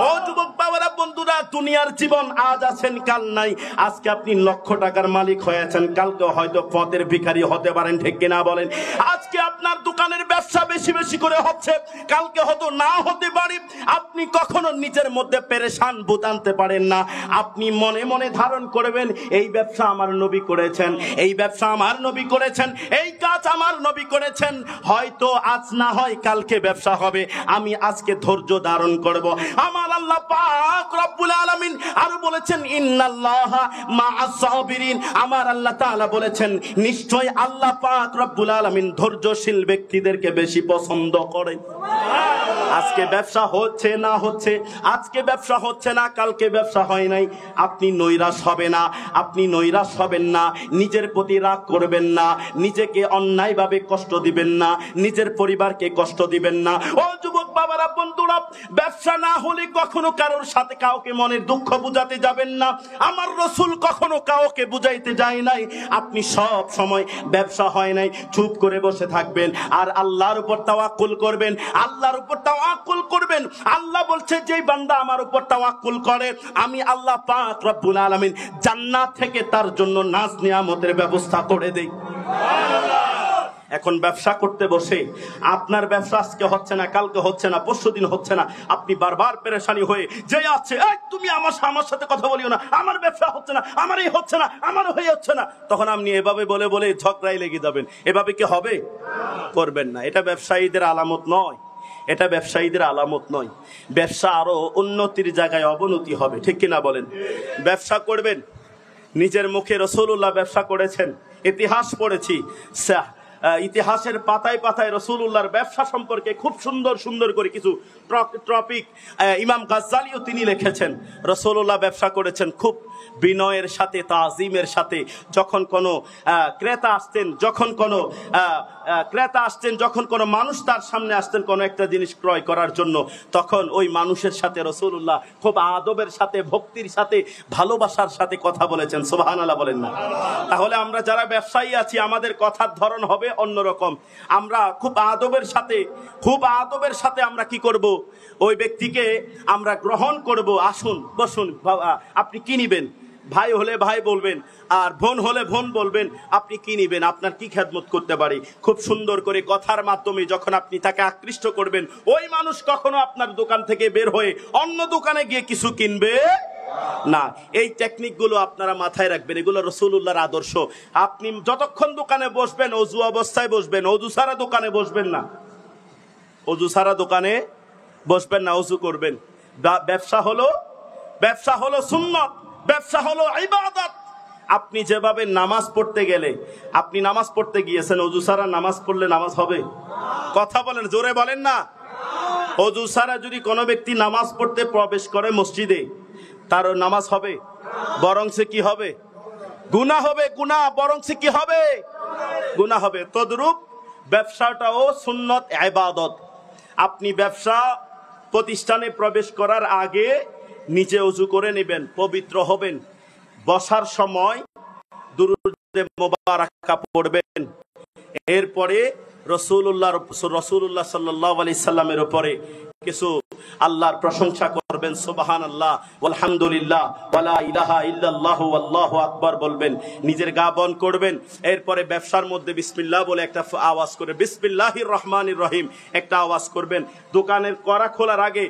ও যুবক বাবারা, বন্ধুরা, দুনিয়ার জীবন আজ আছেন কাল নাই। আজকে আপনি লক্ষ টাকার মালিক হয়েছেন, কালকে হয়তো পথের ভিখারি হতে পারেন, ঠিক কিনা বলেন? আজকে আপনার দোকানের ব্যবসা বেশি করে হচ্ছে, কালকে হয়তো না হতে পারে। আপনি কখনো নিজের মধ্যে পেরেশান বোধ আনতে পারেন না। আপনি মনে মনে ধারণ করবেন, এই ব্যবসা আমার নবী করেছেন, এই ব্যবসা আমার নবী করেছেন, এই কাজ আমার নবী করেছেন। হয়তো আজ না হয় কালকে ব্যবসা হবে, আমি আজকে ধৈর্য ধারণ করব। আমার আল্লাহ পাক রব্বুল আলামিন আরো বলেছেন, ইন্নাল্লাহা মা'আস সাবিরিন। আমার আল্লাহ তাআলা বলেছেন, নিশ্চয় আল্লাহ পাক রব্বুল আলামিন ধৈর্যশীল ব্যক্তিদেরকে বেশি পছন্দ করেন। আজকে ব্যবসা হচ্ছে না হচ্ছে, আজকে ব্যবসা হচ্ছে না, কালকে ব্যবসা হয় নাই, আপনি নৈরাশ হবে না, আপনি নৈরাশ হবেন না, নিজের প্রতি রাগ করবেন না, নিজেকে অন্যায়ভাবে কষ্ট দিবেন না, নিজের পরিবারকে কষ্ট দিবেন না। ও যুবক বাবারা, বন্ধুরা, ব্যবসা না হলে কখনো কারোর সাথে কাউকে মনের দুঃখ বুঝাতে যাবেন না। আমার রাসূল কখনো কাউকে বুঝাইতে যায় নাই। আপনি সব সময় ব্যবসা হয় নাই চুপ করে বসে থাকবেন আর আল্লাহর উপর তাওয়াক্কুল করবেন, আল্লাহর উপর তাওয়াক্কুল করবেন। আল্লাহ বলছে, যেই বান্দা আমার উপর তাওয়াক্কুল করে, আমি আল্লাহ পাক রব্বুল আলামিন জান্নাত থেকে তার জন্য নাজ নিয়ামতের ব্যবস্থা করে দেই। সুবহানাল্লাহ। এখন ব্যবসা করতে বসে আপনার ব্যবসা আজকে হচ্ছে না, কালকে হচ্ছে না, পরশুদিন হচ্ছে না, আপনি বারবার পেরেশানি হয়ে যে আছে, এই তুমি আমার সাথে কথা বলিও না, আমার ব্যবসা হচ্ছে না, আমার এই হচ্ছে না, আমার হয়ে হচ্ছে না, তখন আপনি এভাবে বলে বলে ঝগড়ায় লেগে যাবেন। এভাবে কি হবে? করবেন না। এটা ব্যবসায়ীদের আলামত নয়, এটা ব্যবসায়ীদের আলামত নয়। ব্যবসা আরো উন্নতির জায়গায় অবনতি হবে, ঠিক কিনা বলেন? ব্যবসা করবেন, নিজের মুখে রাসূলুল্লাহ ব্যবসা করেছেন, ইতিহাস পড়েছি, ইতিহাসের পাতায় পাতায় রাসূলুল্লাহর ব্যবসা সম্পর্কে খুব সুন্দর করে কিছু টপিক ইমাম গাজ্জালিও তিনি লিখেছেন। রাসূলুল্লাহ ব্যবসা করেছেন খুব বিনয়ের সাথে, তাজিমের সাথে। যখন কোনো ক্রেতা আসতেন, যখন কোনো মানুষ তার সামনে আসতেন কোনো একটা জিনিস ক্রয় করার জন্য, তখন ওই মানুষের সাথে রাসূলুল্লাহ খুব আদবের সাথে, ভক্তির সাথে, ভালোবাসার সাথে কথা বলেছেন। সুবহানাল্লাহ বলেন না? তাহলে আমরা যারা ব্যবসায়ী আছি, আমাদের কথার ধরন হবে অন্যরকম। আমরা খুব আদবের সাথে আমরা কি করব? ওই ব্যক্তিকে আমরা গ্রহণ করব। আসুন, বসুন, আপনি কি নিবেন? ভাই হলে ভাই বলবেন, আর বোন হলে বোন বলবেন, আপনি কি নিবেন, আপনার কি খেদমত করতে পারি। খুব সুন্দর করে কথার মাধ্যমে যখন আপনি তাকে আকৃষ্ট করবেন, ওই মানুষ কখনো আপনার দোকান থেকে বের হয়ে অন্য দোকানে গিয়ে কিছু কিনবে না। এই টেকনিক গুলো আপনারা মাথায় রাখবেন, এগুলো রাসূলুল্লাহর আদর্শ। আপনি যতক্ষণ দোকানে বসবেন, অজু অবস্থায় বসবেন, অজু ছাড়া দোকানে বসবেন না। অজু ছাড়া দোকানে বসবেন না, অজু করবেন। ব্যবসা হলো সুন্নত, ব্যবসা হলো ইবাদত। আপনি যেভাবে নামাজ পড়তে গেলে, আপনি নামাজ পড়তে গিয়েছেন, অজু ছাড়া নামাজ পড়লে নামাজ হবে? কথা বলেন, জোরে বলেন না। অজু ছাড়া যদি কোনো ব্যক্তি নামাজ পড়তে প্রবেশ করে মসজিদে, তার নামাজ হবে? বরং সে কি হবে? গুনাহ হবে। গুনাহ, বরং সে কি হবে? গুনাহ হবে। তদ্রূপ ব্যবসাটাও সুন্নত, ইবাদত। আপনি ব্যবসা প্রতিষ্ঠানে প্রবেশ করার আগে নিচে অজু করে নেবেন, পবিত্র হবেন। বসার সময় দুরূদে মুবারাকা পড়বেন। এরপরে রাসূলুল্লাহ সাল্লাল্লাহু আলাইহি সাল্লামের উপরে কিছু আল্লাহর প্রশংসা করবেন, সুবহানাল্লাহ, আলহামদুলিল্লাহ, ওয়ালা ইলাহা ইল্লাল্লাহু আল্লাহু আকবার বলবেন, নিজের গা বন করবেন। এরপরে ব্যবসার মধ্যে বিসমিল্লাহ বলে একটা আওয়াজ করে, বিসমিল্লাহির রহমানির রহিম একটা আওয়াজ করবেন। দোকানের কড়া খোলার আগে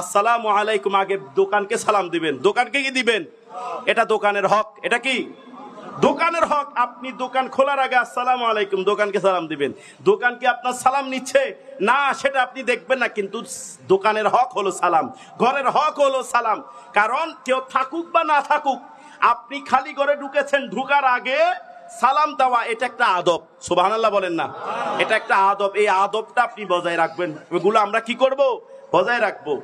আসসালামু আলাইকুম, আগে দোকানকে সালাম দিবেন। দোকানকে কি দিবেন? এটা দোকানের হক। এটা কি দোকানের হক। আপনি দোকান খোলার আগে আসসালামু আলাইকুম, দোকানকে সালাম দিবেন। দোকান কি আপনার সালাম নিচ্ছে? না, সেটা আপনি দেখবেন না, কিন্তু দোকানের হক হলো সালাম, ঘরের হক হলো সালাম। কারণ কেউ থাকুক বা না থাকুক, আপনি খালি ঘরে ঢুকেছেন, ঢুকার আগে সালাম দেওয়া এটা একটা আদব। সুবহানাল্লাহ বলেন না, এটা একটা আদব। এই আদবটা আপনি বজায় রাখবেন। ওগুলো আমরা কি করব? বজায় রাখবো।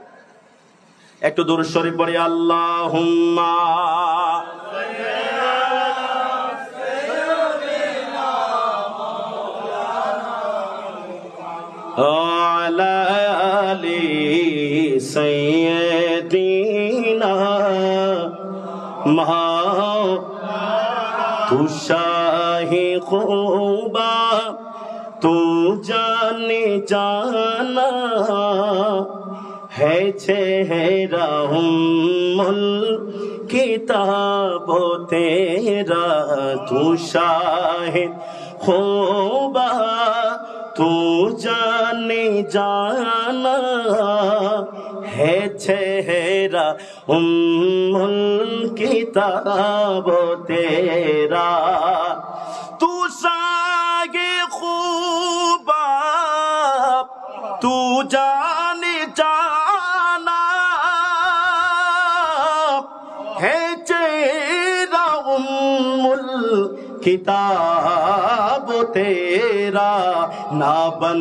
একটু দুরূদ শরীফ পড়ি, আল্লাহুম্মা আলা আলি সাইয়্যিদিনা মা তু শাহি খুবা তু জানে জানা है चेहरा उम्मुल किताब तेरा तू शाहिद खुबा तू जाने जाना है चेहरा उम्मुल किताब तेरा तू शाहिद खुबा तू जाने जाना है चेहरा उम्मुल किताब तेरा ना बन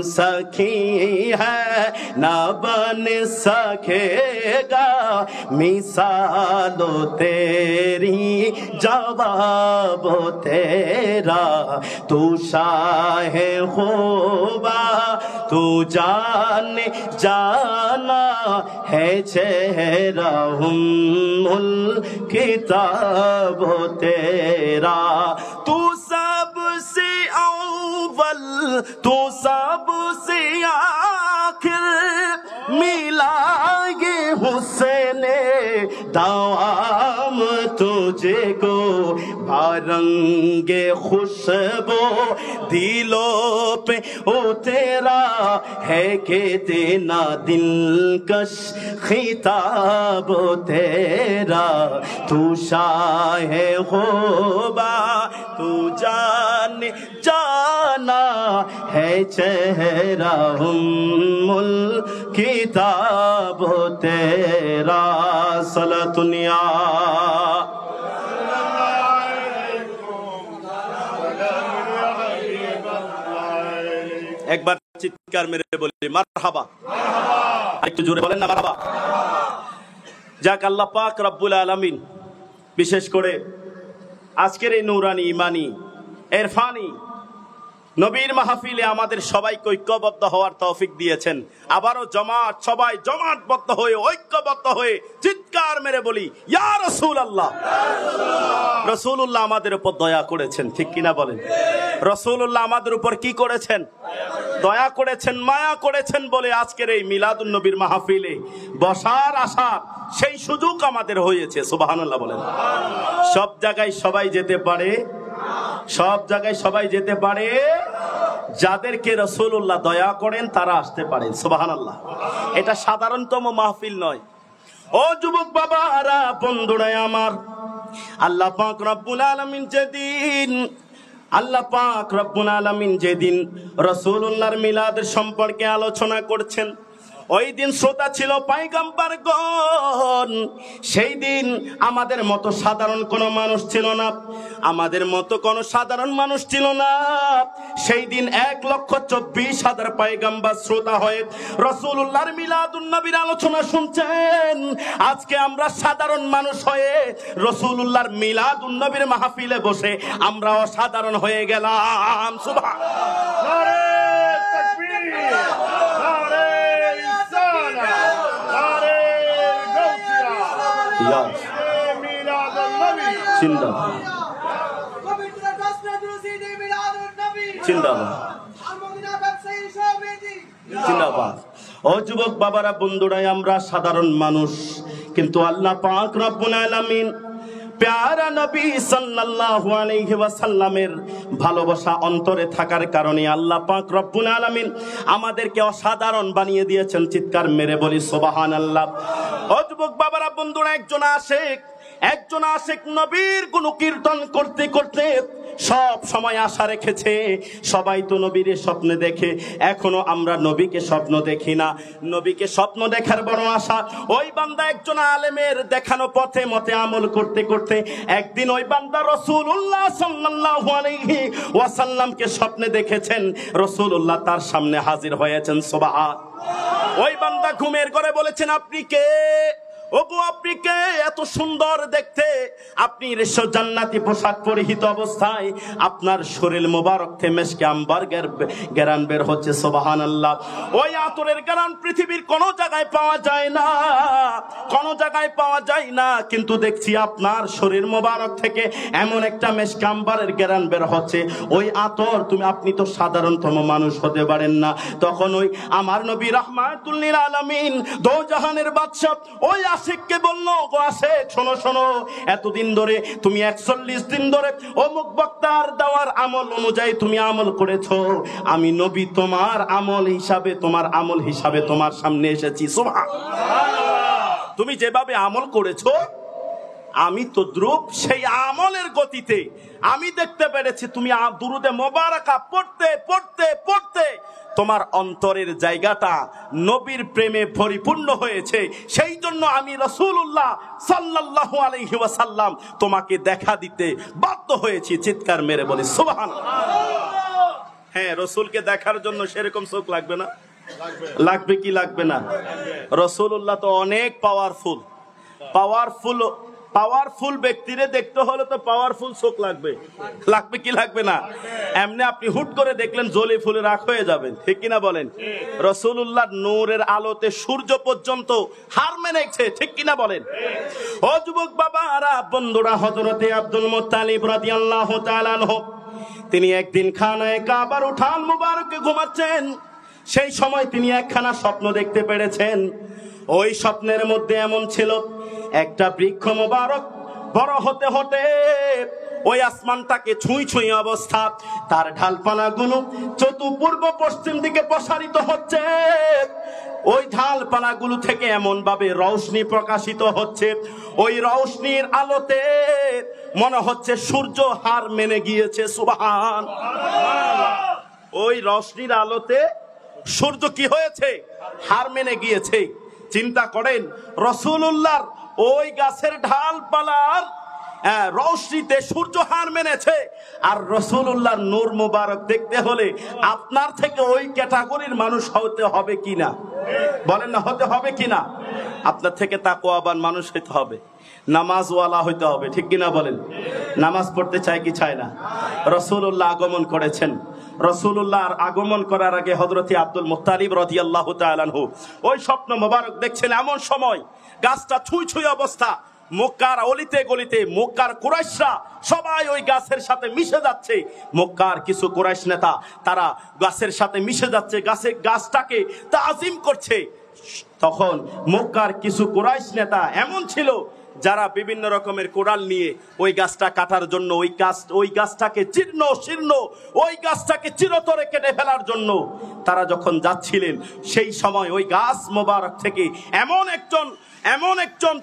सकी है ना बन सकेगा मिसालो तेरी जवाब तेरा तू शाहे खुबा तू जाने जाना है चेहरा उम्मुल किताब तेरा तू सबसे अव्वल तू सबसे आखिर मिला ये हुस्ने दाम तुझे को भरंगे खुशबू दिलों पे ओ तेरा है के देना दिलकश खिताब तेरा तू शाहे खुबा तू जाने जाना है चेहरा उम्मुल किताब तेरा सलातुनिया एक बार চিৎকার মেরে বলি মারহাবা। একটু জোরে বলেন না মারহাবা। যাক, আল্লাহ পাক রব্বুল আলামিন বিশেষ করে আজকের এই নূরানি ইমানি ইরফানি নবীর মাহফিলে আমাদের সবাইকে ঐক্যবদ্ধ হওয়ার তৌফিক দিয়েছেন। আবারও সবাই জমাটবদ্ধ হয়ে ঐক্যবদ্ধ হয়ে চিৎকার মেরে বলি ইয়া রাসূলুল্লাহ। রাসূলুল্লাহ আমাদের উপর দয়া করেছেন, ঠিক কিনা বলেন? রাসূলুল্লাহ আমাদের উপর কি করেছেন? দয়া করেছেন, মায়া করেছেন বলে আজকের এই মিলাদুন নবীর মাহফিলে বসার আসার সেই সুযোগ আমাদের হয়েছে। সুবহানাল্লাহ বলেন। সব জায়গায় সবাই যেতে পারে, সব জায়গায় সবাই যেতে পারে। যাদেরকে রাসূলুল্লাহ দয়া করেন তারা আসতে পারেন। সুবহানাল্লাহ। এটা সাধারণতম মাহফিল নয়। ও যুবক বাবারা, বন্ধুরা আমার, আল্লাহ পাক রব্বুল আলামিন যেদিন আল্লাহ পাক রব্বুল আলামিন যেদিন রাসূলুল্লাহর মিলাদের সম্পর্কে আলোচনা করছেন, ওই দিন শ্রোতা ছিল পয়গম্বরগণ। সেই দিন আমাদের মতো সাধারণ কোনো মানুষ ছিল না, আমাদের মতো কোনো সাধারণ মানুষ ছিল না। সেই দিন 1,24,000 পয়গম্বর শ্রোতা হয়ে রাসূলুল্লাহর মিলাদুন নবীর আলোচনা শুনছেন। আজকে আমরা সাধারণ মানুষ হয়ে রাসূলুল্লাহর মিলাদুন নবীর মাহফিলে বসে আমরা অসাধারণ হয়ে গেলাম। সুবহানাল্লাহ। ও যুবক বাবারা, বন্ধুরাই, আমরা সাধারণ মানুষ, কিন্তু আল্লাহ পাক রব্বুল আলামিন প্যারা নবী সাল্লাল্লাহু আলাইহি ওয়াসাল্লামের ভালোবাসা অন্তরে থাকার কারণে আল্লাহ পাক রব্বুল আলামিন আমাদেরকে অসাধারণ বানিয়ে দিয়েছেন। চিৎকার মেরে বলি সুবহানাল্লাহ। ও যুবক বাবারা, বন্ধুরা, একজন আশিক নবীর গুণ কীর্তন করতে করতে সব সময় আশা রেখেছে। সবাই তো নবীর স্বপ্নে দেখে, এখনো আমরা নবীকে স্বপ্ন দেখি না। নবীকে স্বপ্ন দেখার বড় আশা। ওই বান্দা একজন আলেমের দেখানো পথে মতে আমল করতে করতে একদিন ওই বান্দা রাসূলুল্লাহ সাল্লাল্লাহু আলাইহি ওয়াসাল্লামকে স্বপ্নে দেখেছেন। রাসূলুল্লাহ তার সামনে হাজির হয়েছেন। সুবহানাল্লাহ। ওই বান্দা ঘুমের ঘরে বলেছেন, আপনি কে? ওগো, আপনি কে? এত সুন্দর দেখতে, আপনি জান্নাতি পোশাক পরিহিত অবস্থায়, আপনার শরীর মোবারক থেকে মেশকে আম্বারের ঘ্রাণ বের হচ্ছে। সুবহানাল্লাহ। ওই আতরের ঘ্রাণ পৃথিবীর কোনো জায়গায় পাওয়া যায় না, কোনো জায়গায় পাওয়া যায় না, কিন্তু দেখছি আপনার শরীর মোবারক থেকে এমন একটা মেশকে আম্বারের ঘ্রাণ বের হচ্ছে। ওই আতর, আপনি তো সাধারণতম মানুষ হতে পারেন না। তখন ওই আমার নবী রাহমাতুল লিল আলামিন, দো জাহানের বাদশা, ওই আশিককে বলল, গো আশিক, শোনো শোনো, এতদিন ধরে তুমি 41 দিন ধরে অমুক বক্তার দেওয়ার আমল অনুযায়ী তুমি আমল করেছো। আমি নবী তোমার আমল হিসাবে তোমার সামনে এসেছি। সুবহানাল্লাহ। তুমি যেভাবে আমল করেছো, আমি তো দ্রুপ সেই আমলের গতিতে আমি দেখতে পেরেছি তুমি দুরুদে মোবারকা পড়তে পড়তে পড়তে তোমার অন্তরের জায়গাটা নবীর প্রেমে পরিপূর্ণ হয়েছে। সেই জন্য আমি রাসূলুল্লাহ সাল্লাল্লাহু আলাইহি ওয়াসাল্লাম তোমাকে দেখা দিতে বাধ্য হয়েছি। চিৎকার মেরে বলি সুবহানাল্লাহ। হ্যাঁ, রাসূলকে দেখার জন্য সেরকম চোখ লাগবে না? লাগবে কি লাগবে না? রাসূলুল্লাহ তো অনেক পাওয়ারফুল ব্যক্তিরে দেখতে হলে তো পাওয়ারফুল চোখ লাগবে। লাগবে কি লাগবে না? এমনি আপনি হুট করে দেখলেন জ্বলে ফুলে রাখ হয়ে যাবেন, ঠিক কিনা বলেন? রাসূলুল্লাহর নূরের আলোতে সূর্য পর্যন্ত হার মেনেছে, ঠিক কিনা বলেন? ও যুবক বাবারা, বন্ধুরা, হযরতে আব্দুল মুত্তালিব রাদিয়াল্লাহু তাআলা আনহু তিনি একদিন খানায়ে কাবার উঠান মুবারকে ঘুমাচ্ছেন। সেই সময় তিনি একখানা স্বপ্ন দেখতে পেরেছেন। ওই স্বপ্নের মধ্যে এমন ছিল, একটা বৃক্ষ মোবারক বড় হতে হতে ওই আসমানটাকে ছুঁই অবস্থা, তার ঢালপালাগুলো চতুর্পূর্ব পশ্চিম দিকে প্রসারিত হচ্ছে। ওই ঢালপালাগুলো থেকে এমন ভাবে রৌশনি প্রকাশিত হচ্ছে, ওই রৌশনির আলোতে মনে হচ্ছে সূর্য হার মেনে গিয়েছে। সুবহানাল্লাহ। ওই রৌশনির আলোতে সূর্য কি হয়েছে? হার মেনে গিয়েছে। চিন্তা করেন, রাসূলুল্লাহর ওই গাছের ঢালপালার রৌশনিতে সূর্য হার মেনেছে। আর রাসূলুল্লাহর নূর মুবারক দেখতে হলে আপনার থেকে ওই ক্যাটাগরির মানুষ হতে হবে কিনা? বলেন না, হতে হবে কিনা? আপনার থেকে তাকওয়াবান মানুষ হতে হবে, নামাজওয়ালা হইতে হবে, ঠিক কিনা বলেন? নামাজ পড়তে চায় কি চায় না? রাসূলুল্লাহ আগমন করেছেন। রাসূলুল্লাহর আগমন করার আগে হযরতে আব্দুল মুত্তালিব রাদিয়াল্লাহু তাআলা আনহু ওই স্বপ্ন মোবারক দেখছেন। এমন সময় গাছটা ছুঁই অবস্থা, মক্কার অলিতে গলিতে মক্কার কুরাইশরা সবাই ওই গাছের সাথে মিশে যাচ্ছে। মক্কার কিছু কুরাইশ নেতা তারা গাছের সাথে মিশে যাচ্ছে, গাছটাকে তাজিম করছে। তখন মক্কার কিছু কুরাইশ নেতা এমন ছিল যারা বিভিন্ন রকমের কোড়াল নিয়ে ওই গাছটা কাটার জন্য, ওই গাছটাকে জীর্ণ শীর্ণ, ওই গাছটাকে চিরতরে কেটে ফেলার জন্য তারা যখন যাচ্ছিলেন, সেই সময় ওই গাছ মোবারক থেকে এমন একজন এমন একজন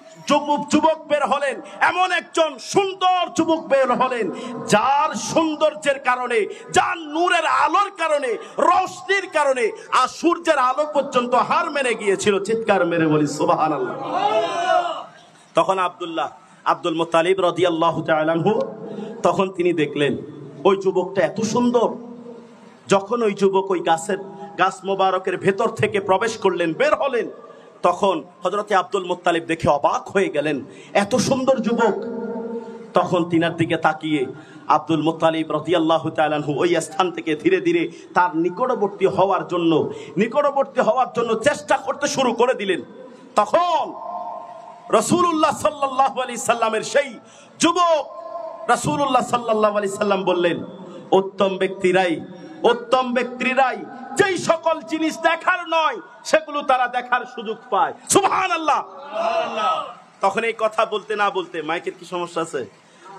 যুবক বের হলেন, এমন একজন সুন্দর যুবক বের হলেন, যার সৌন্দর্যের কারণে, যার নূরের আলোর কারণে, রোশনির কারণে আর সূর্যের আলো পর্যন্ত হার মেনে গিয়েছিল। চিৎকার মেরে বলি সুবহানাল্লাহ। তখন আব্দুল মুত্তালিব রাদিয়াল্লাহু তাআলা আনহু তখন তিনি দেখলেন ওই যুবকটা এত সুন্দর। যখন ওই যুবক ওই গাছ মোবারকের ভেতর থেকে প্রবেশ করলেন, বের হলেন, তখন হযরতে আব্দুল মুত্তালিব দেখে অবাক হয়ে গেলেন, এত সুন্দর যুবক। তখন তিনার দিকে তাকিয়ে আব্দুল মুত্তালিব রাদিয়াল্লাহু তাআলা আনহু ওই স্থান থেকে ধীরে ধীরে তার নিকটবর্তী হওয়ার জন্য চেষ্টা করতে শুরু করে দিলেন। তখন রাসূলুল্লাহ সাল্লাল্লাহু আলাইহি সাল্লামের সেই যুবক রাসূলুল্লাহ সাল্লাল্লাহু আলাইহি সাল্লাম বললেন, উত্তম ব্যক্তিরাই যেই সকল জিনিস দেখার নয় সেগুলো তারা দেখার সুযোগ পায়। সুবহানাল্লাহ। তখন এই কথা বলতে না বলতে, মাইকের কি সমস্যা আছে?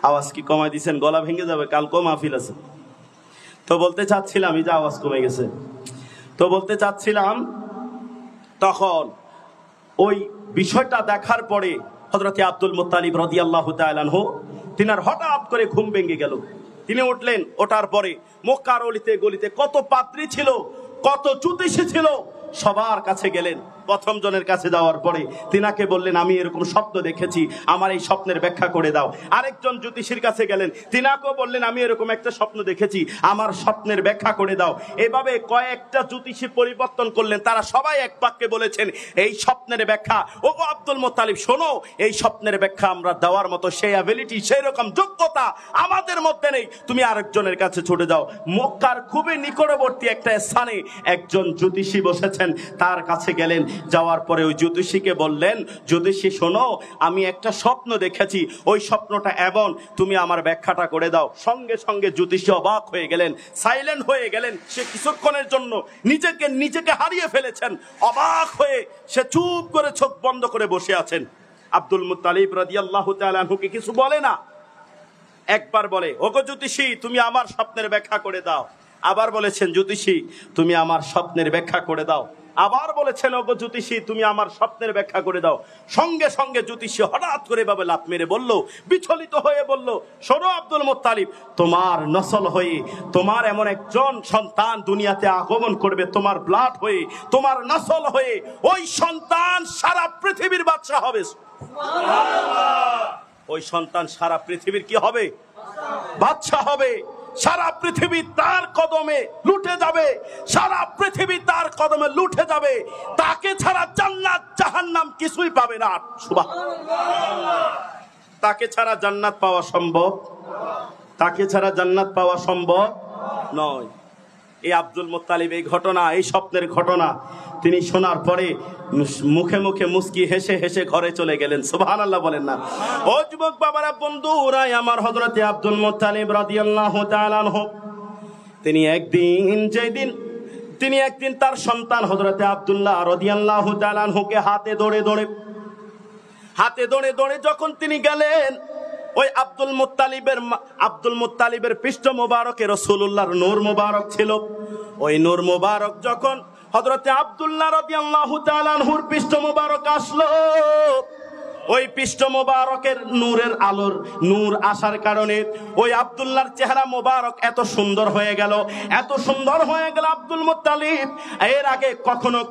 আওয়াজ কি কমাই দিয়েছেন? গলা ভেঙে যাবে, কালকে মাহফিল আছে। তো বলতে চাচ্ছিলাম, এই যে আওয়াজ কমে গেছে, তো বলতে চাচ্ছিলাম তখন ওই বিষয়টা দেখার পরে হযরতে আব্দুল মুত্তালিব রাদিয়াল্লাহু তাআলা আনহু তিনার হঠাৎ করে ঘুম ভেঙে গেল। তিনি উঠলেন, ওঠার পরে মক্কার অলিতে গলিতে কত পাত্রী ছিল, কত জ্যোতিষী ছিল, সবার কাছে গেলেন। প্রথম জনের কাছে যাওয়ার পরে তিনাকে বললেন, আমি এরকম স্বপ্ন দেখেছি, আমার এই স্বপ্নের ব্যাখ্যা করে দাও। আরেকজন জ্যোতিষীর কাছে গেলেন, তিনাকেও বললেন, আমি এরকম একটা স্বপ্ন দেখেছি, আমার স্বপ্নের ব্যাখ্যা করে দাও। এভাবে কয়েকটা জ্যোতিষী পরিবর্তন করলেন, তারা সবাই এক বাক্যে বলেছেন, এই স্বপ্নের ব্যাখ্যা, ও আব্দুল মুত্তালিব শোনো, এই স্বপ্নের ব্যাখ্যা আমরা দেওয়ার মতো সেই অ্যাবিলিটি, সেই রকম যোগ্যতা আমাদের মধ্যে নেই, তুমি আরেকজনের কাছে ছুটে যাও। মক্কার খুবই নিকটবর্তী একটা স্থানে একজন জ্যোতিষী বসেছেন, তার কাছে গেলেন। যাওয়ার পরে ওই জ্যোতিষীকে বললেন, জ্যোতিষী শোনো, আমি একটা স্বপ্ন দেখেছি, ওই স্বপ্নটা এমন, তুমি আমার ব্যাখ্যাটা করে দাও। সঙ্গে সঙ্গে জ্যোতিষী অবাক হয়ে গেলেন, সাইলেন্ট হয়ে গেলেন। সে কিছুক্ষণের জন্য নিজেকে হারিয়ে ফেলেছেন। অবাক হয়ে সে চুপ করে চোখ বন্ধ করে বসে আছেন। আব্দুল মুত্তালিব রাদিয়াল্লাহু তাআলা আনহুকে কিছু বলে না। একবার বলে, ওগো জ্যোতিষী, তুমি আমার স্বপ্নের ব্যাখ্যা করে দাও। আবার বলেছেন, জ্যোতিষী, তুমি আমার স্বপ্নের ব্যাখ্যা করে দাও। আবার বলেছেন, ওগো জ্যোতিষী, তুমি আমার স্বপ্নের ব্যাখ্যা করে দাও। সঙ্গে সঙ্গে জ্যোতিষী হঠাৎ করে ভাবে লাফ মেরে বলল, বিচলিত হয়ে বলল, শোনো আব্দুল মুত্তালিব, তোমার নসল হয়ে তোমার এমন একজন সন্তান দুনিয়াতে আগমন করবে, তোমার ব্লাড হয়ে, তোমার নসল হয়ে, ওই সন্তান সারা পৃথিবীর বাদশা হবে। ওই সন্তান সারা পৃথিবীর কি হবে? বাদশা হবে। সারা পৃথিবী তার কদমে লুটে যাবে, সারা পৃথিবী তার কদমে লুটে যাবে। তাকে ছাড়া জান্নাত জাহান্নাম কিছুই পাবে না। সুবহানাল্লাহ। তাকে ছাড়া জান্নাত পাওয়া সম্ভব? তাকে ছাড়া জান্নাত পাওয়া সম্ভব নয়। এই আব্দুল মুত্তালিব এই ঘটনা, এই স্বপ্নের ঘটনা তিনি শোনার পরে মুখে মুখে মুস্কি হেসে হেসে ঘরে চলে গেলেন। সুবহানাল্লাহ বলেন না? ও যুবক বাবারা, বন্ধুরা আমার, হযরতে আব্দুল মুত্তালিব রাদিয়াল্লাহু তাআলা আনহু তিনি একদিন তার সন্তান হযরতে আব্দুল্লাহ রাদিয়াল্লাহু তাআলা আনহুকে হাতে দৌড়ে দৌড়ে যখন তিনি গেলেন, ওই আব্দুল মুত্তালিবের পৃষ্ঠ মোবারকে রাসূলুল্লাহর নূর মোবারক ছিল। ওই নূর মোবারক যখন হযরতে আব্দুল্লাহ রাদিয়াল্লাহু তাআলা আনহুর পৃষ্ঠ মোবারক আসলো, ওই পৃষ্ঠ মোবারকের নূরের আলোর নূর আসার কারণে ওই আব্দুল্লাহর চেহারা মোবারক এত সুন্দর হয়ে গেল, আব্দুল মুত্তালিব এর আগে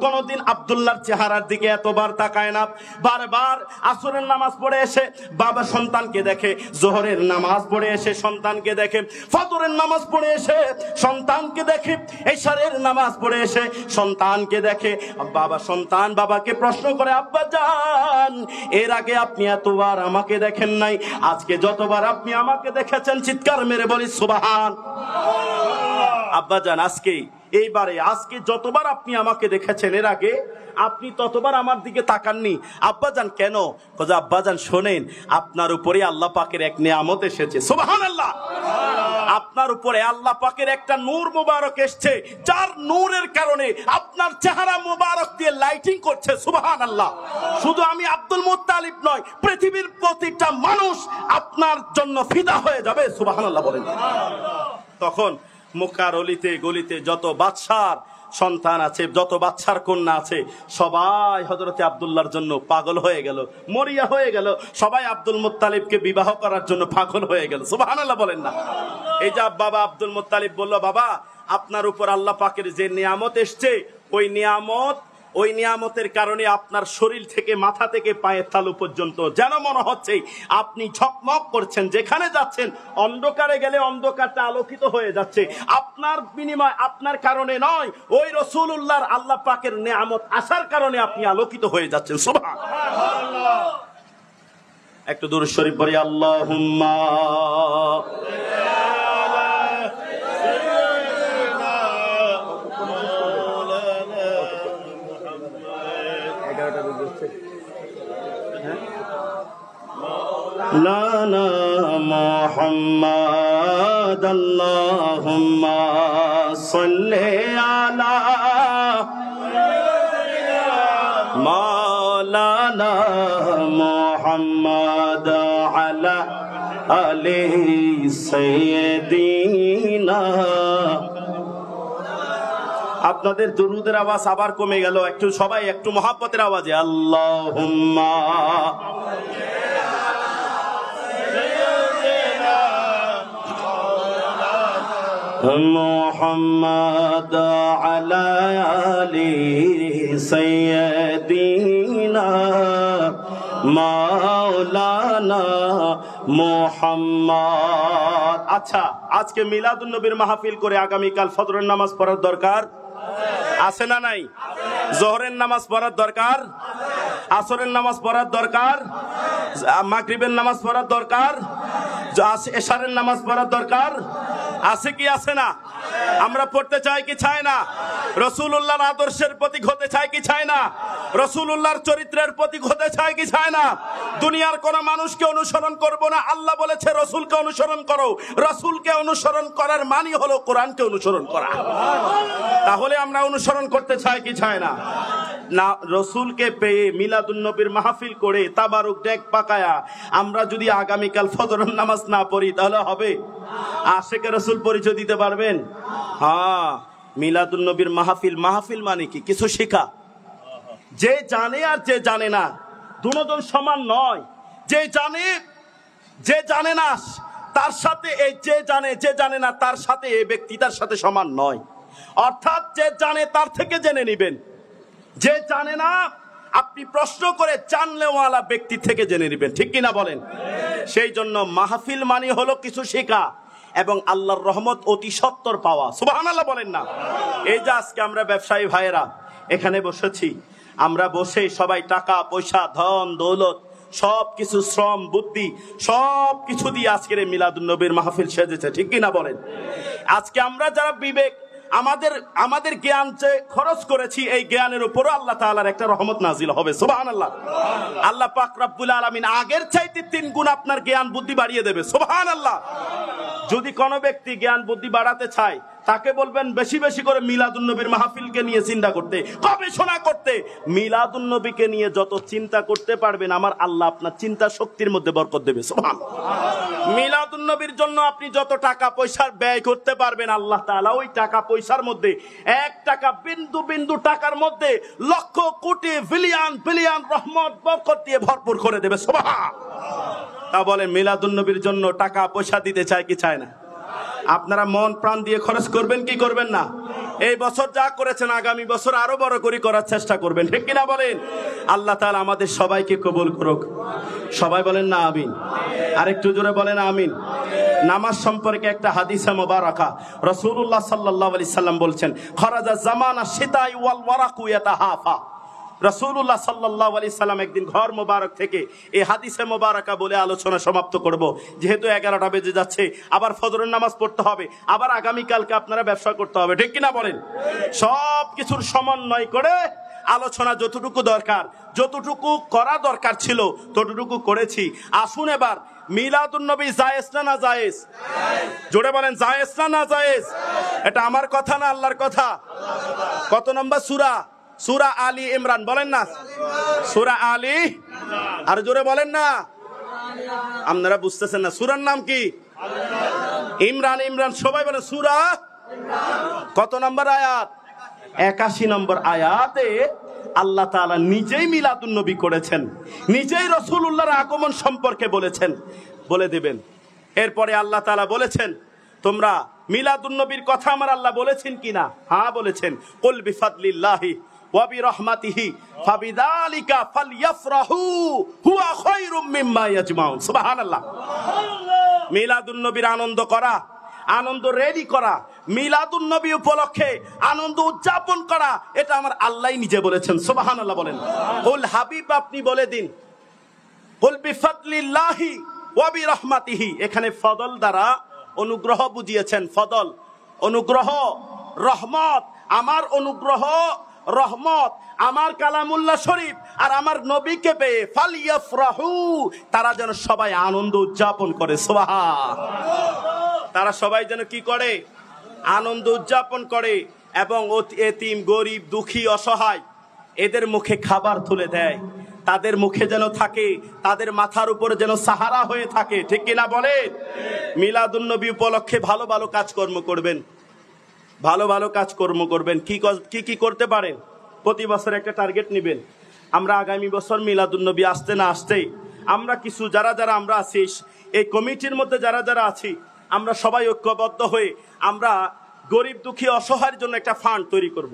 কোনোদিন আব্দুল্লাহর চেহারার দিকে এতবার তাকায় না। বারবার আসরের নামাজ পড়ে এসে বাবা সন্তানকে দেখে, যোহরের নামাজ পড়ে এসে সন্তানকে দেখে, ফজরের নামাজ পড়ে এসে সন্তানকে দেখে, ইশারের নামাজ পড়ে এসে সন্তানকে দেখে। সন্তান বাবাকে প্রশ্ন করে, আব্বা জান, এর আগে আপনি এতবার আমাকে দেখেন নাই, আজকে যতবার আপনি আমাকে দেখেছেন, চিৎকার মেরে বলি সুবহানাল্লাহ। আব্বা জান, আজকে যতবার আপনি আমাকে দেখেছেন, এর আগে আপনি ততবার আমার দিকে তাকাননি। আব্বা জান কেন? আব্বা জান শোনেন, আপনার উপরে আল্লাহ পাকের এক নিয়ামত এসেছে। সুবহানাল্লাহ। আপনার উপরে আল্লাহ পাকের একটা নূর মোবারক এসেছে, যার নূরের কারণে আপনার চেহারা মোবারক দিয়ে লাইটিং করছে। সুবহানাল্লাহ। শুধু আমি আব্দুল মুত্তালিব নয়, পৃথিবীর প্রতিটা মানুষ আপনার জন্য ফিদা হয়ে যাবে। সুবহানাল্লাহ বলেন। তখন মক্কার অলিতে গলিতে যত বাদশার সন্তান আছে, যত বাচ্চার কন্যা আছে, সবাই হযরতে আব্দুল্লাহর জন্য পাগল হয়ে গেল, মরিয়া হয়ে গেল। সবাই আব্দুল মুত্তালিবকে বিবাহ করার জন্য পাগল হয়ে গেল। সুবহানাল্লাহ বলেন না। এই যে বাবা আব্দুল মুত্তালিব বলল, বাবা আপনার উপর আল্লাহ পাকের যে নিয়ামত এসছে, ওই নিয়ামতের কারণে আপনার শরীর থেকে মাথা থেকে পায়ের তালু পর্যন্ত যেন মনে হচ্ছে আপনি ঝকমক করছেন, যেখানে যাচ্ছেন অন্ধকারে গেলে অন্ধকারটা আলোকিত হয়ে যাচ্ছে। আপনার বিনিময়, আপনার কারণে নয়, ওই রাসূলুল্লাহর আল্লাহ পাকের নিয়ামত আসার কারণে আপনি আলোকিত হয়ে যাচ্ছেন। সুবহানাল্লাহ। একটু দুরূদ শরীফ পড়ি, আল্লাহুম্মা লানা মুহাম্মাদ আল্লাহুম্মা সাল্লি আলা মাওলানা মুহাম্মাদ আলা আলি সাইয়্যিদিনা। আপনাদের দুরুদের আওয়াজ আবার কমে গেল, একটু সবাই একটু মহাব্বতের আওয়াজে আল্লাহুম্মা মুহাম্মাদ আলা আলি সাইয়্যিদিনা মাওলানা মুহাম্মদ। আচ্ছা, আজকে মিলাদুন নবীর মাহফিল করে আগামীকাল ফজরের নামাজ পড়ার দরকার আছে না নাই? জোহরের নামাজ পড়ার দরকার, আসরের নামাজ পড়ার দরকার, মাগরিবের নামাজ পড়ার দরকার, এশারের নামাজ পড়ার দরকার আছে কি আছে না? আমরা পড়তে চাই কি চাই না? রাসূলুল্লাহর আদর্শের প্রতীক হতে চাই কি চাই না? রাসূলুল্লাহর চরিত্রের প্রতীক হতে চাই কি চাই না? দুনিয়ার কোন মানুষকে অনুসরণ করব না, আল্লাহ বলেছে রাসূলকে অনুসরণ করো। রাসূলকে অনুসরণ করার মানে হলো কোরআনকে অনুসরণ করা। তাহলে আমরা অনুসরণ করতে চাই কি চাই না? না, রাসূলকে পেয়ে মিলাদুন নবীর মাহফিল করে তাবারুক ডেক পাকায়া আমরা যদি আগামীকাল ফজরের নামাজ না পড়ি তাহলে হবে? আশিকে রাসূল পরিচয় দিতে পারবেন? হ্যাঁ, মিলাদুন নবীর মাহফিল মানে কি? কিছু শেখা। যে জানে আর যে জানে না দুজন সমান নয়। যে জানে না তার সাথে এই যে জানে না তার সাথে এই ব্যক্তি তার সাথে সমান নয়। অর্থাৎ যে জানে তার থেকে জেনে নিবেন, যে জানে না আপনি প্রশ্ন করে জানলেওয়ালা ব্যক্তি থেকে জেনে নিবেন। ঠিক কিনা বলেন? সেই জন্য মাহফিল মানে হলো কিছু শেখা এবং আল্লাহর রহমত অতি সত্বর পাওয়া। সুবহানাল্লাহ বলেন না। এই যে আজকে আমরা ব্যবসায়ী ভাইয়েরা এখানে বসেছি, আমরা বসে সবাই টাকা পয়সা ধন দৌলত সবকিছু, শ্রম বুদ্ধি সবকিছু দিয়ে আজকের এই মিলাদুন নবীর মাহফিল সেজেছে। ঠিক কিনা বলেন? আজকে আমরা যারা বিবেক আমাদের জ্ঞান যে খরচ করেছি, এই জ্ঞানের উপরও আল্লাহ তাআলার একটা রহমত নাজিল হবে। সুবহানাল্লাহ। আল্লাহ পাক রব্বুল আলামিন আগের চাইতে 3 গুণ আপনার জ্ঞান বুদ্ধি বাড়িয়ে দেবে। সুবহানাল্লাহ। যদি কোনো ব্যক্তি জ্ঞান বুদ্ধি বাড়াতে চায় তাকে বলবেন বেশি বেশি করে মিলাদুন নবীর মাহফিলকে নিয়ে চিন্তা করতে, গবেষণা করতে। মিলাদুন নবীকে নিয়ে যত চিন্তা করতে পারবেন আমার আল্লাহ আপনার চিন্তা শক্তির মধ্যে বরকত দেবে। সুবহানাল্লাহ। মিলাদুন নবীর জন্য আপনি যত টাকা পয়সা ব্যয় করতে পারবেন আল্লাহ তাআলা ওই টাকা পয়সার মধ্যে 1 টাকা বিন্দু বিন্দু টাকার মধ্যে লক্ষ কোটি বিলিয়ন রহমত বরকত দিয়ে ভরপুর করে দেবে। সুবহানাল্লাহ। তা বলেন মিলাদুন নবীর জন্য টাকা পয়সা দিতে চায় কি চায় না? আপনারা মন প্রাণ দিয়ে খরচ করবেন কি করবেন না? এই বছর যা করেছেন আগামী বছর আরো বড় করে করার চেষ্টা করবেন। ঠিক কিনা বলেন? আল্লাহ তাআলা আমাদের সবাইকে কবুল করুক। সবাই বলেন না আমিন। আরেকটু জোরে বলেন আমিন। নামাজ সম্পর্কে একটা হাদিসে মোবারকা রাসূলুল্লাহ সাল্লাল্লাহু আলাইহি সাল্লাম বলছেন, খরাজা জামানা শিতাই ওয়াল ওয়ারাকু ইয়াতাহাফা। রাসূলুল্লাহ সাল্লাল্লাহু আলাইহি সাল্লাম একদিন ঘর মোবারক থেকে এই হাদিসে মোবারকা বলে আলোচনা সমাপ্ত করব, যেহেতু 11টা বেজে যাচ্ছে, আবার ফজরের নামাজ পড়তে হবে, আবার আগামীকালকে আপনারা ব্যবসা করতে হবে। ঠিক কিনা বলেন? সব কিছুর সমন্বয় করে আলোচনা যতটুকু দরকার, যতটুকু করা দরকার ছিল ততটুকু করেছি। আসুন এবার মিলাদুন নবী জায়েজ না না জায়েজ? জোরে বলেন জায়েজ না না জায়েজ? এটা আমার কথা না আল্লাহর কথা? কত নম্বর সূরা? সূরা আলী ইমরান। বলেন না সূরা আলী, আর জোরে বলেন না। আপনারা বুঝতেছেন না সূরার নাম কি? ইমরান। ইমরান সবাই বলে সূরা। কত নম্বর আয়াত? 81 নম্বর আয়াতে আল্লাহ তাআলা নিজেই মিলাদুন নবী করেছেন, নিজেই রাসূলুল্লাহর আগমন সম্পর্কে বলেছেন, বলে দেবেন। এরপরে আল্লাহ তাআলা বলেছেন, তোমরা মিলাদুন নবীর কথা আমার আল্লাহ বলেছেন কিনা? হ্যাঁ বলেছেন। কুল বিফাদলিল্লাহি ওয়া বিরহমাতিহি ফাবিযালিকা ফালইফরাহু হুয়া খায়রুম মিম্মা ইয়াজমাউন। সুবহানাল্লাহ। মিলাদুন নবীর আনন্দ করা, আনন্দ রেডি করা, মিলাদুন নবী উপলক্ষে আনন্দ উদযাপন করা, এটা আমার আল্লাহই নিজে বলেছেন। সুবহানাল্লাহ বলেন। কুল হাবিব আপনি বলে দিন, কুল বিফাদলিল্লাহি ওয়া বিরহমাতিহি, এখানে ফদল দ্বারা অনুগ্রহ বুঝিয়েছেন। ফদল অনুগ্রহ, রহমত, আমার অনুগ্রহ রহমত আমার কালামুল্লাহ শরীফ আর আমার নবীকে পেয়ে ফালইফরাহু, তারা যেন সবাই আনন্দ উদযাপন করে। সুবহান। তারা সবাই যেন কি করে? আনন্দ উদযাপন করে। এবং এতিম, গরিব, দুঃখী, অসহায় এদের মুখে খাবার তুলে দেয়, তাদের মুখে যেন থাকে, তাদের মাথার উপরে যেন সাহারা হয়ে থাকে। ঠিক কিনা বলেন? মিলাদুন নবী উপলক্ষে ভালো ভালো কাজকর্ম করবেন, ভালো ভালো কাজকর্ম করবেন। কি কি করতে পারেন? প্রতি বছর একটা টার্গেট নেবেন। আমরা আগামী বছর মিলাদুন নবী আসতে না আসতেই আমরা কিছু যারা যারা আমরা আছি, এই কমিটির মধ্যে যারা যারা আছি, আমরা সবাই ঐক্যবদ্ধ হয়ে আমরা গরিব দুঃখী অসহায়ের জন্য একটা ফান্ড তৈরি করব।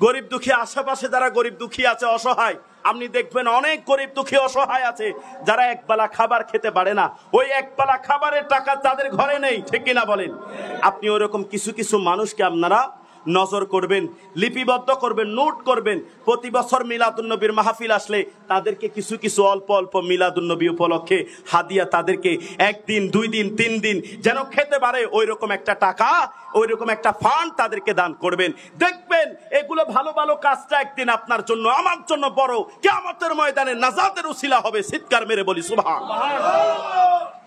গরিব দুঃখী, আশেপাশে যারা গরিব দুঃখী আছে, অসহায়, আপনি দেখবেন অনেক গরিব দুঃখী অসহায় আছে যারা একবেলা খাবার খেতে পারে না। ওই একবেলা খাবারের টাকা তাদের ঘরে নেই। ঠিক কিনা বলেন? আপনি ওরকম কিছু কিছু মানুষকে আপনারা নজর করবেন, লিপিবদ্ধ করবেন, নোট করবেন। প্রতি বছর মিলাদুন নবীর মাহফিল আসলে তাদেরকে কিছু কিছু অল্প অল্প মিলাদুন নবী উপলক্ষে হাদিয়া, তাদেরকে একদিন, 2 দিন, 3 দিন যেন খেতে পারে ওইরকম একটা টাকা, ওইরকম একটা ফান্ড তাদেরকে দান করবেন। দেখবেন এগুলো ভালো ভালো কাজটা একদিন আপনার জন্য, আমার জন্য বড় কিয়ামতের ময়দানে নাজাতের উসিলা হবে। চিৎকার মেরে বলি সুবহান।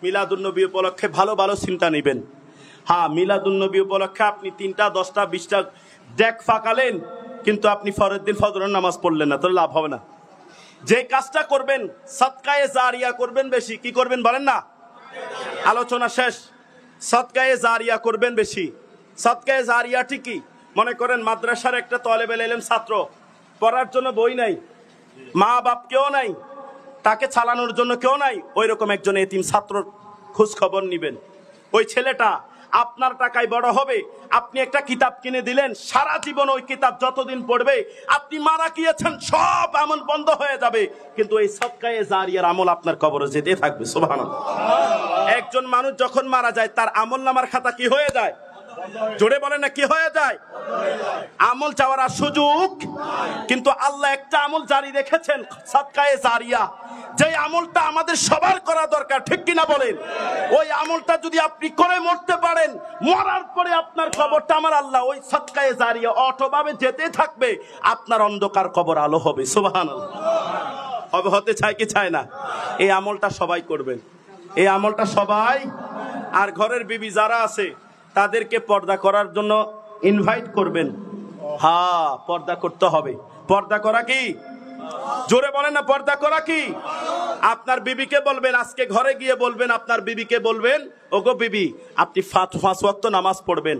মিলাদুন নবী উপলক্ষে ভালো ভালো চিন্তা নেবেন। হ্যাঁ, মিলাদুন নবী উপলক্ষে আপনি 3টা, 10টা, 20টা ডেক ফাঁকালেন, কিন্তু আপনি পরের দিন ফজরের নামাজ পড়লেন না, তাহলে লাভ হবে না। যে কাজটা করবেন সাদকায়ে জারিয়া করবেন বেশি। কি করবেন বলেন না? আলোচনা শেষ। সাদকায়ে জারিয়া করবেন বেশি। সাদকায়ে জারিয়া ঠিকই, মনে করেন মাদ্রাসার একটা তলেবে এলেম ছাত্র, পড়ার জন্য বই নাই, মা বাপ কেউ নাই, তাকে চালানোর জন্য কেউ নাই, ওই রকম একজন এতিম ছাত্র খোঁজ খবর নিবেন। ওই ছেলেটা আপনার টাকায় বড় হবে। আপনি একটা কিতাব কিনে দিলেন, সারা জীবন ওই কিতাব যতদিন পড়বে, আপনি মারা গিয়েছেন সব আমল বন্ধ হয়ে যাবে, কিন্তু এই সাদকায়ে জারিয়ার আমল আপনার কবরে যেতে থাকবে। সুবহানাল্লাহ। একজন মানুষ যখন মারা যায় তার আমল নামার খাতা কি হয়ে যায়? জোরে বলেন না, কি হয়ে যায়? আমল চাওয়ার আর সুযোগ। কিন্তু আল্লাহ একটা আমল জারি রেখেছেন, সাদকায়ে জারিয়া, যে আমলটা আমাদের সবার করা দরকার। ঠিক কিনা বলেন? ওই আমলটা যদি আপনি করে মরতে পারেন, মরার পরে আপনার কবরটা আমার আল্লাহ ওই সাদকায়ে জারিয়া অটোভাবে যেতে থাকবে, আপনার অন্ধকার কবর আলো হবে। সুবহানাল্লাহ। হবে, হতে চায় কি চায় না? এই আমলটা সবাই করবেন, এই আমলটা সবাই। আর ঘরের বিবি যারা আছে তাদেরকে পর্দা করার জন্য ইনভাইট করবেন। হ্যাঁ, পর্দা করতে হবে। পর্দা করা কি? জোরে বলেন না, পর্দা করা কি? আপনার বিবিকে বলবেন, আজকে ঘরে গিয়ে বলবেন, আপনার বিবিকে বলবেন, ওগো বিবি, আপনি 5 ওয়াক্ত নামাজ পড়বেন,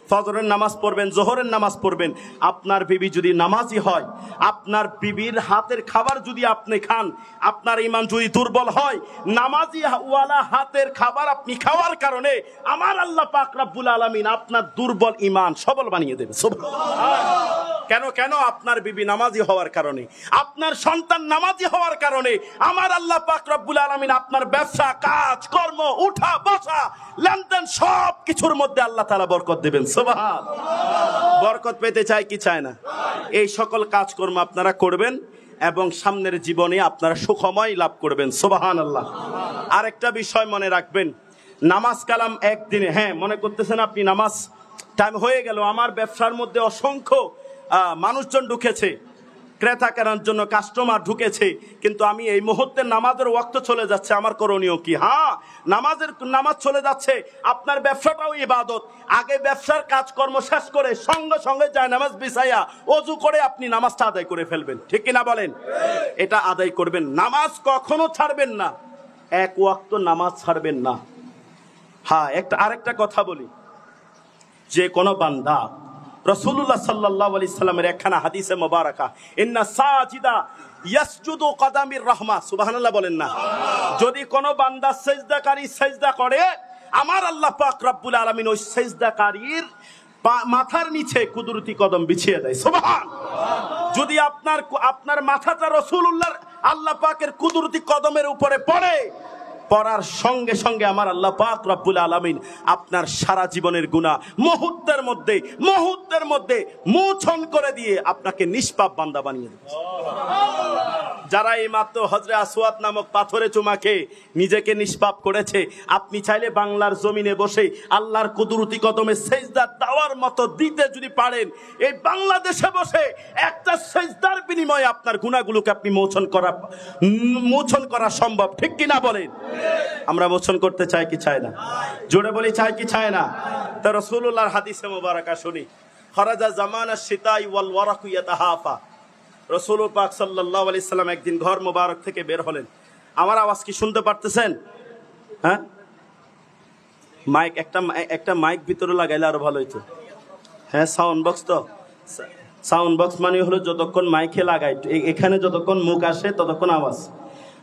ফজরের নামাজ পড়বেন, জোহরের নামাজ পড়বেন। আপনার বিবি যদি নামাজি হয়, আপনার বিবির হাতের খাবার যদি আপনি খান, আপনার ঈমান যদি দুর্বল হয়, নামাজি ওয়ালা হাতের খাবার আপনি খাওয়ার কারণে আমার আল্লাহ পাক রব্বুল আলামিন আপনার দুর্বল ঈমান সবল বানিয়ে দেবে। সুবহানাল্লাহ। কেন কেন? আপনার বিবি নামাজি হওয়ার কারণে, আপনার সন্তান নামাজি হওয়ার কারণে আমার আল্লাহ পাক রব্বুল আলামিন আপনার ব্যবসা, কাজ, কর্ম, উঠা বসা, লেনদেন সব কিছুর মধ্যে আল্লাহ তাআলা বরকত দেবেন। সুবহানাল্লাহ। বরকত পেতে চায় কি চায় না? এই সকল কাজকর্ম আপনারা করবেন এবং সামনের জীবনে আপনারা সুখময় লাভ করবেন। সুবহানাল্লাহ। আরেকটা বিষয় মনে রাখবেন, নামাজ কালাম একদিনে, হ্যাঁ মনে করতেছেন আপনি নামাজ টাইম হয়ে গেল, আমার ব্যবসার মধ্যে অসংখ্য মানুষজন ঢুকেছে, ক্রেতা কেনার জন্য কাস্টমার ঢুকেছে, কিন্তু আমি এই মুহূর্তে নামাজের ওয়াক্ত চলে যাচ্ছে, আমার করণীয় কি? হ্যাঁ, নামাজ চলে যাচ্ছে, আপনার ব্যবসাটাও ইবাদত। আগে ব্যবসার কাজকর্ম শেষ করে সঙ্গে সঙ্গে যায় নামাজ বিছাইয়া ওযু করে আপনি নামাজটা আদায় করে ফেলবেন। ঠিক কিনা বলেন? এটা আদায় করবেন। নামাজ কখনো ছাড়বেন না, 1 ওয়াক্ত নামাজ ছাড়বেন না। হ্যাঁ, আরেকটা কথা বলি, যে কোনো বান্দা রাসূলুল্লাহ সাল্লাল্লাহু আলাইহি সাল্লামের একখানা হাদিসে মোবারকা, ইন্না সাজিদা ইয়াসজুদু কদামির রাহমা, সুবহানাল্লাহ বলেন না। যদি কোনো বান্দা সিজদাকারী সিজদা করে, আমার আল্লাহ পাক রব্বুল আলামিন ওই সিজদাকারীর মাথার নিচে কুদরতি কদম বিছিয়ে দেয়। সুবহান। যদি আপনার মাথাটা রাসূলুল্লাহর আল্লাহ পাকের কুদরতি কদমের উপরে পড়ে, পড়ার সঙ্গে সঙ্গে আমার আল্লাহ পাক রব্বুল আলামিন আপনার সারা জীবনের গুনাহ মুহূর্তের মধ্যে মোচন করে দিয়ে আপনাকে নিষ্পাপ বান্দা বানিয়ে দেবে। যারা এই মাত্র হজরে আসওয়াদ নামক পাথরে চুমাকে নিজেকে নিষ্পাপ করেছে, আপনি চাইলে বাংলার জমিনে বসে আল্লাহর কুদরতি কদমে সেজদা দেওয়ার মতো দিতে যদি পারেন, এই বাংলাদেশে বসে একটা সেজদার বিনিময়ে আপনার গুনাহগুলোকে আপনি মোচন করা সম্ভব, ঠিক কিনা বলেন? আমরা মোচন করতে চাই কি চাই না? জোরে বলি, চাই কি চাই না? তা রাসূলুল্লাহর হাদিসে মোবারকা শুনি, খরাজা জামানা শিতাই ওয়াল ওয়ারাকু ইয়াতাহাফা। রাসূল পাক সাল্লাল্লাহু আলাইহি সাল্লাম একদিন ঘর মোবারক থেকে বের হলেন। আমার আওয়াজ কি শুনতে পারতেছেন? হ্যাঁ, মাইক একটা মাইক ভিতরে লাগাইলে আরো ভালো হইতো। হ্যাঁ, সাউন্ড বক্স তো। সাউন্ড বক্স মানে হলো যতক্ষণ মাইকে লাগাই, এখানে যতক্ষণ মুখ আসে ততক্ষণ আওয়াজ,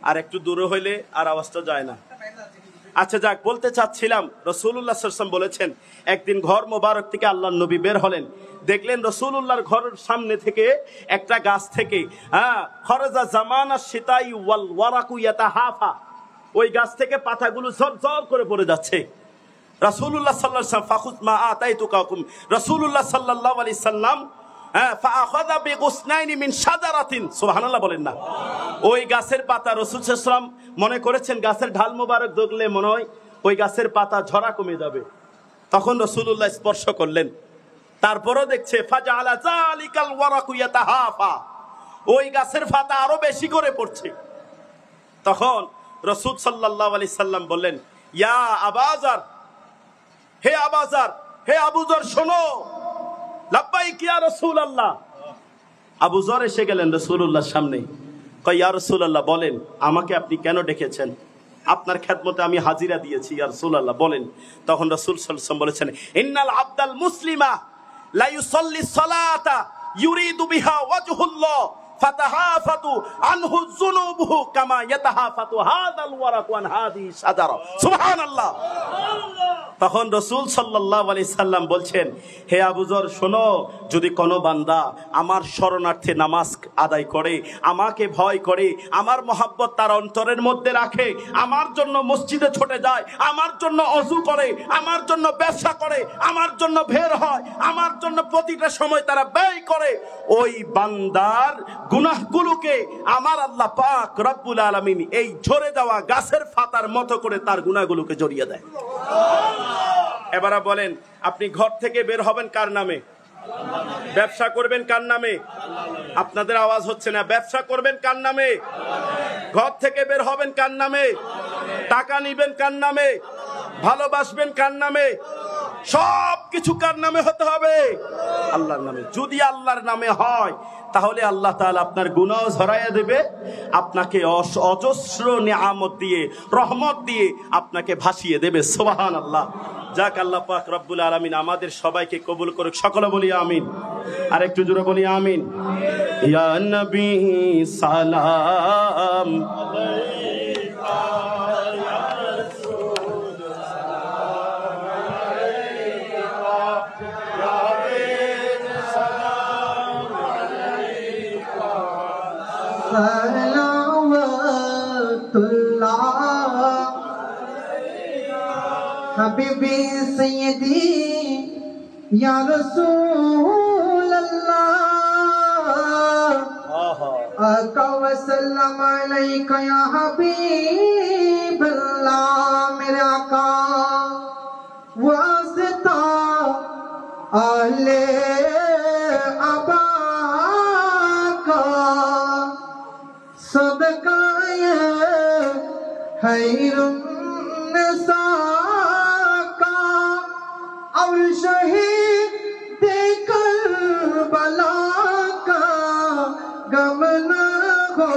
আর একটু দূরে হইলে আর আওয়াজটা যায় না। আচ্ছা যাক, বলতে চাচ্ছিলাম, রাসূলুল্লাহ সাল্লাল্লাহু আলাইহি ওয়াসাল্লাম বলেছেন, একদিন ঘর মোবারক থেকে আল্লাহর নবী বের হলেন, দেখলেন রাসূলুল্লাহর ঘরের সামনে থেকে একটা গাছ থেকে খরাজা জামানা শিতাই ওয়াল ওয়ারাকু ইয়াতাহাফা, ওই গাছ থেকে পাতাগুলো ঝরঝর করে পড়ে যাচ্ছে। রাসূলুল্লাহ সাল্লাল্লাহু আলাইহি ওয়াসাল্লাম ফাখুজ মা আতাইতুকাকুম, রাসূলুল্লাহ সাল্লাল্লাহু আলাইহি সাল্লাম ফাআখাযা বিগুসনাইনি মিন শাজারাতিন, সুবহানাল্লাহ বলেন না। ওই গাছের পাতা, রাসূল সাল্লাল্লাহু আলাইহি ওয়াসাল্লাম মনে করেছেন গাছের ঢাল মোবারক দেখলে মনে হয় ওই গাছের পাতা ঝরা কমে যাবে, তখন রাসূলুল্লাহ স্পর্শ করলেন, তারপরও দেখছে ফাজাআলা যালিকাল ওয়ারাকু ইয়াতাহাফা, ওই গাছের পাতা আরো বেশি করে পড়ছে। তখন রাসূল সাল্লাল্লাহু আলাইহি সাল্লাম বললেন, ইয়া আবাজার, হে আবাজার, হে আবু যর, শোনো। লাব্বাইক ইয়া রাসূলুল্লাহ। আবু যর এসে গেলেন রাসূলুল্লাহর সামনে, কয় ইয়া রাসূলুল্লাহ, বলেন আমাকে আপনি কেন ডেকেছেন? আপনার খেদমতে আমি হাজিরা দিয়েছি ইয়া রাসূলুল্লাহ, বলেন। তখন রাসূল সাল্লাল্লাহু আলাইহি ওয়াসাল্লাম বলেছেন, ইন্নাল আবদাল মুসলিমা লা ইউসাল্লি সালাতা ইউরিদু বিহা ওয়াজহুল্লাহ ফাতাহাফাতু আনহু যুনুবুহু কামা ইয়াতাহাফাতু হাযাল ওয়ারাকু আন হাযিহি শাজারা, সুবহানাল্লাহ। তখন রাসূল সাল্লাল্লাহু আলাইহি সাল্লাম বলছেন, হে আবু যর, শোনো, যদি কোনো বান্দা আমার শরণার্থে নামাজ আদায় করে, আমাকে ভয় করে, আমার মহব্বত তার অন্তরের মধ্যে রাখে, আমার জন্য মসজিদে ছুটে যায়, আমার জন্য ওযু করে, আমার জন্য ব্যবসা করে, আমার জন্য বের হয়, আমার জন্য প্রতিটা সময় তারা ব্যয় করে, ওই বান্দার গুনাহগুলোকে আমার আল্লাহ পাক রব্বুল আলামিন এই ঝরে যাওয়া গাছের পাতার মতো করে তার গুনাহগুলোকে জড়িয়ে দেয়। এবারে বলেন, আপনি ঘর থেকে বের হবেন কার নামে? ব্যবসা করবেন কার নামে? আপনাদের আওয়াজ হচ্ছে না। ব্যবসা করবেন কার নামে? ঘর থেকে বের হবেন কার নামে? টাকা নিবেন কার নামে? ভালোবাসবেন কার নামে? সব কিছু কার নামে হতে হবে? আল্লাহর নামে। যদি আল্লাহর নামে হয়, তাহলে আল্লাহ তাআলা আপনার গুনাহ ঝরাইয়া দেবে, আপনাকে অজস্র নিয়ামত দিয়ে, রহমত দিয়ে আপনাকে ভাসিয়ে দেবে, সুবহানাল্লাহ। যাক, আল্লাহ পাক রব্বুল আলামিন আমাদের সবাইকে কবুল করুক, সকলে বলি আমিন। আর একটু জোরে বলি আমিন। ইয়া নবী সালাম আলাইকা, ইয়া রাসূলুল্লাহ সালাম আলাইকা, সালাওয়াতুল্লাহ হাবিবি সাইয়্যিদি ইয়া রাসূলুল্লাহ, আকা ওয়া সাল্লাম আলাইকা ইয়া হাবিবাল্লাহ, মেরে আকা ওয়াসতা আলে আবাকা সদকায়ে খায়রুন নিসা और शहीद करबला का गम न हो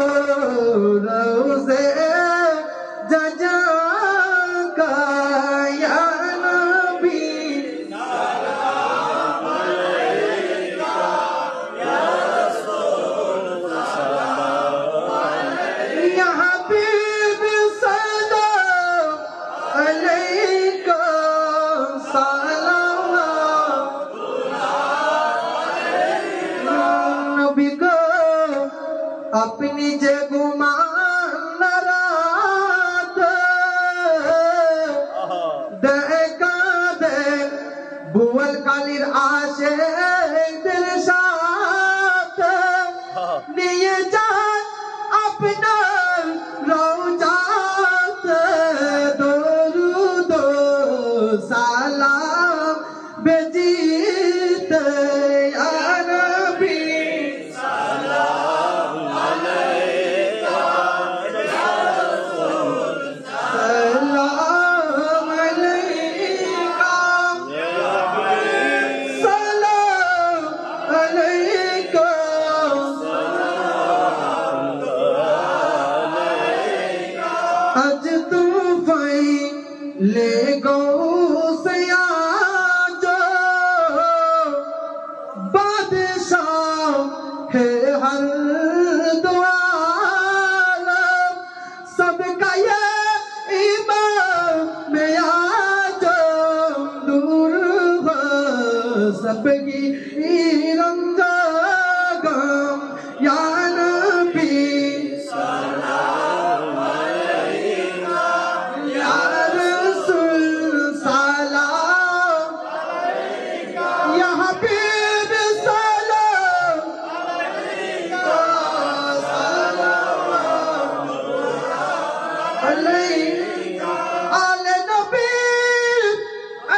रोज़े जजा का या नबी सलाम अलैका। আলীর আশিকদের সাথে নিয়ে যান আপনার রওজাতে দরুদ সালাম বেজিতে ইয়া নবী সালাম আলাইকা সালাম আলাইকা সালাম আলাইকা আজ তুফাই ले गो सया जो बादशाह है हर दुआलम सबका ये इमाम में आजम दूर हो सबकी रंगा गम या नबी सलाम अलैका या रसूल सलाम अलैका या हबीब सलाम अलैका सलाम अलैका आले नबी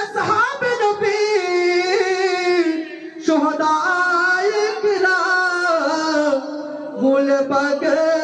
अस्हाब नबी शुहदाए किराम गुल बगे